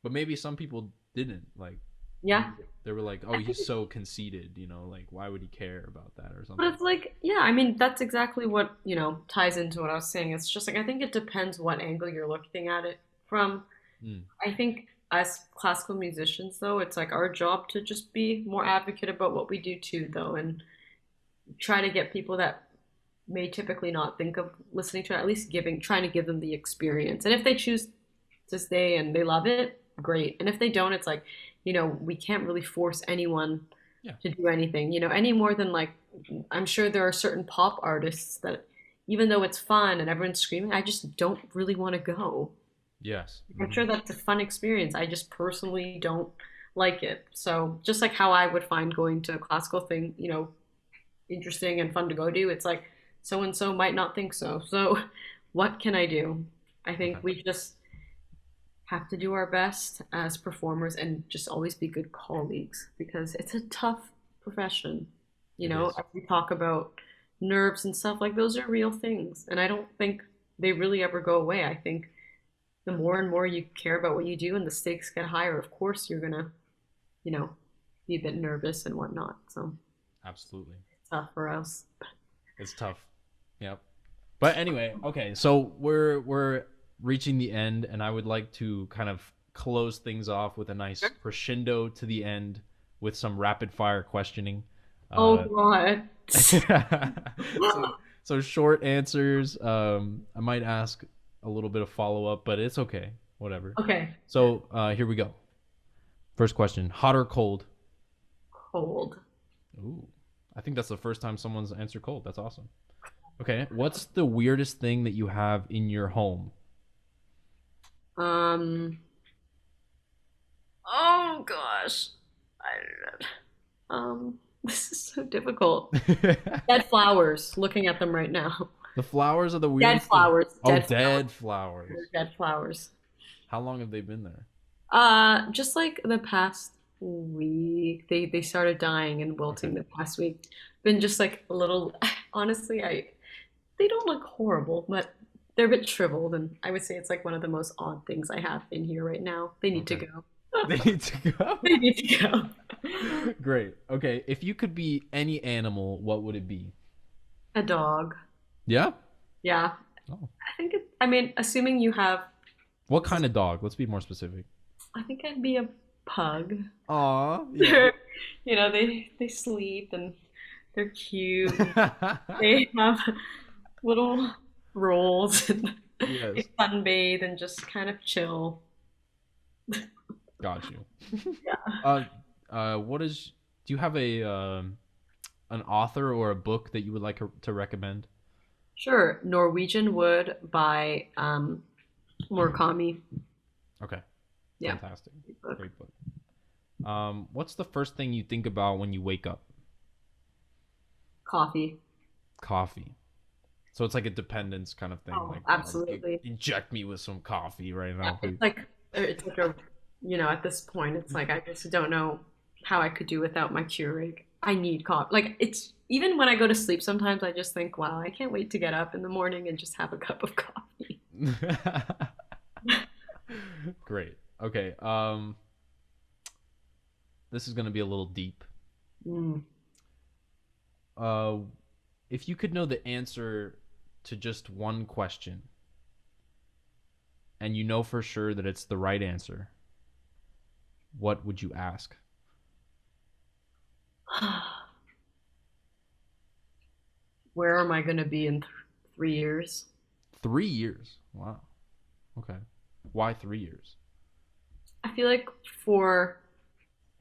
but maybe some people didn't. Like yeah. they were like, oh, I think he's so conceited, you know. Like why would he care about that or but something? it's like, yeah, I mean, that's exactly what, you know, ties into what I was saying. It's just like, I think it depends what angle you're looking at it from. Mm, I think as classical musicians, though, it's like our job to just be more advocate about what we do too, though, and try to get people that may typically not think of listening to it, at least trying to give them the experience. And if they choose to stay and they love it, great. And if they don't, it's like, you know, we can't really force anyone yeah. to do anything, you know, any more than like, I'm sure there are certain pop artists that even though it's fun and everyone's screaming, I just don't really want to go. Yes. I'm Hmm. sure that's a fun experience. I just personally don't like it. So just like how I would find going to a classical thing, you know, interesting and fun to go to, it's like so and so might not think so. So what can I do? I Okay. think we just have to do our best as performers and just always be good colleagues because it's a tough profession. You It know, is. as we talk about nerves and stuff, like those are real things. And I don't think they really ever go away. I think the more and more you care about what you do and the stakes get higher, of course you're gonna, you know, be a bit nervous and whatnot. So Absolutely. it's tough for us. It's tough. Yep. But anyway, okay. So we're reaching the end, and I would like to kind of close things off with a nice crescendo to the end with some rapid fire questioning. Oh Uh, God. so so short answers. I might ask a little bit of follow up, but it's okay. Whatever. Okay. So here we go. First question: hot or cold? Cold. Ooh, I think that's the first time someone's answered cold. That's awesome. Okay, what's the weirdest thing that you have in your home? Um. Oh gosh. This is so difficult. The Dead flowers. Looking at them right now. flowers are the Dead weirdest thing. flowers. Oh, Dead flowers. dead flowers. Dead flowers. How long have they been there? Just like the past week, they started dying and Okay. wilting the past week. Been just like a little. Honestly, I they don't look horrible, but they're a bit shriveled, and I would say it's like one of the most odd things I have in here right now. They need to Okay. go. They need to go. They need to go. Great. Okay, if you could be any animal, what would it be? A dog. Yeah? Yeah. Oh. I mean, assuming you have, What kind of dog? Let's be more specific. I think I'd be a pug. Aw, yeah. They're, they sleep and they're cute. They have little rolls and they Yes, sunbathe and just kind of chill. got you. Yeah. Uh, do you have an author or a book that you would like to recommend? Sure. Norwegian Wood by Murakami. Okay, Yeah. fantastic. Great book. Great book. What's the first thing you think about when you wake up? Coffee. Coffee. So it's like a dependence kind of thing. Oh, Like, absolutely. inject me with some coffee right Yeah, now, please. it's like a, at this point, it's like I just don't know how I could do without my Keurig. I need coffee. Like it's even when I go to sleep, sometimes I just think, wow, I can't wait to get up in the morning and just have a cup of coffee. Great. Okay. This is gonna be a little deep. Mm. Uh, if you could know the answer to just one question, and you know for sure that it's the right answer, what would you ask? Where am I going to be in 3 years? 3 years. Wow. Okay. Why 3 years? I feel like for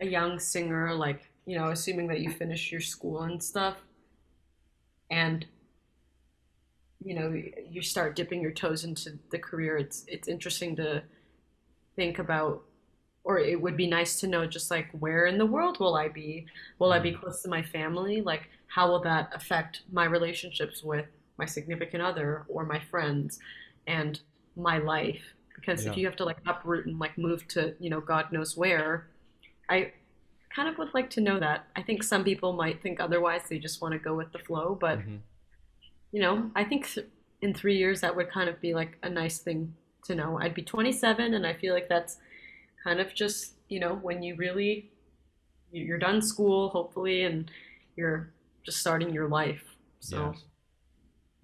a young singer, like, assuming that you finish your school and stuff, and you start dipping your toes into the career, it's interesting to think about, or it would be nice to know just like where in the world will I be? Will I be Mm. close to my family? Like how will that affect my relationships with my significant other or my friends and my life? Because if Yeah. you have to like uproot and like move to, God knows where, I kind of would like to know that. I think some people might think otherwise. They just want to go with the flow, but Hmm. I think in 3 years that would kind of be like a nice thing to know. I'd be 27, and I feel like that's kind of just when you're done school, hopefully, and you're just starting your life. So Yes.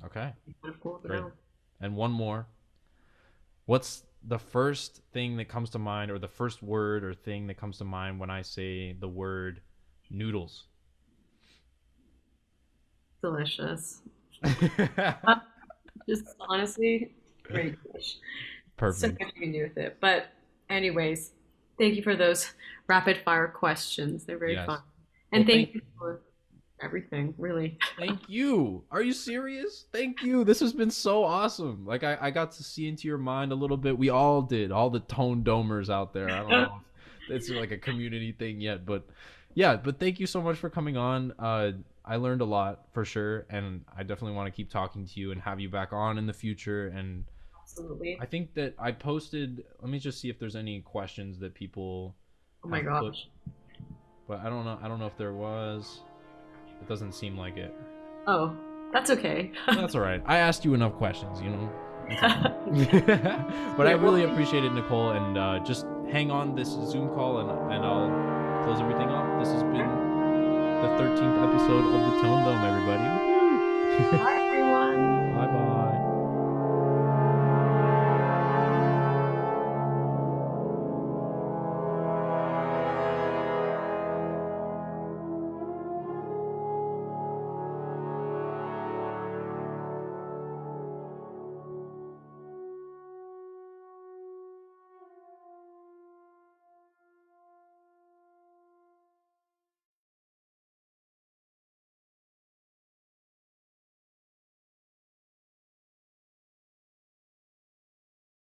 Okay. it's kind of cool to Great. know. And one more. What's the first thing that comes to mind, or the first word or thing that comes to mind when I say the word noodles? Delicious. Just honestly, great dish. So Perfect. much you can do with it. But anyways, thank you for those rapid fire questions. They're very Yes. fun. Well, And thank thank you for everything, really. thank you. Are you serious? Thank you. This has been so awesome. Like I got to see into your mind a little bit. We all did. All the tone domers out there. I don't know if it's like a community thing yet, but yeah, but thank you so much for coming on. I learned a lot for sure, and I definitely want to keep talking to you and have you back on in the future. And Absolutely. I think that I posted, let me just see if there's any questions that people Oh my have put, gosh. but I don't know. I don't know if there was. It doesn't seem like it. Oh, that's okay. That's all right. I asked you enough questions, you know. It's okay. But I Yeah, well, really appreciate it, Nicole, and just hang on this Zoom call, and I'll close everything off. This has been the 13th episode of the Tone Dome, everybody. Woohoo! bye.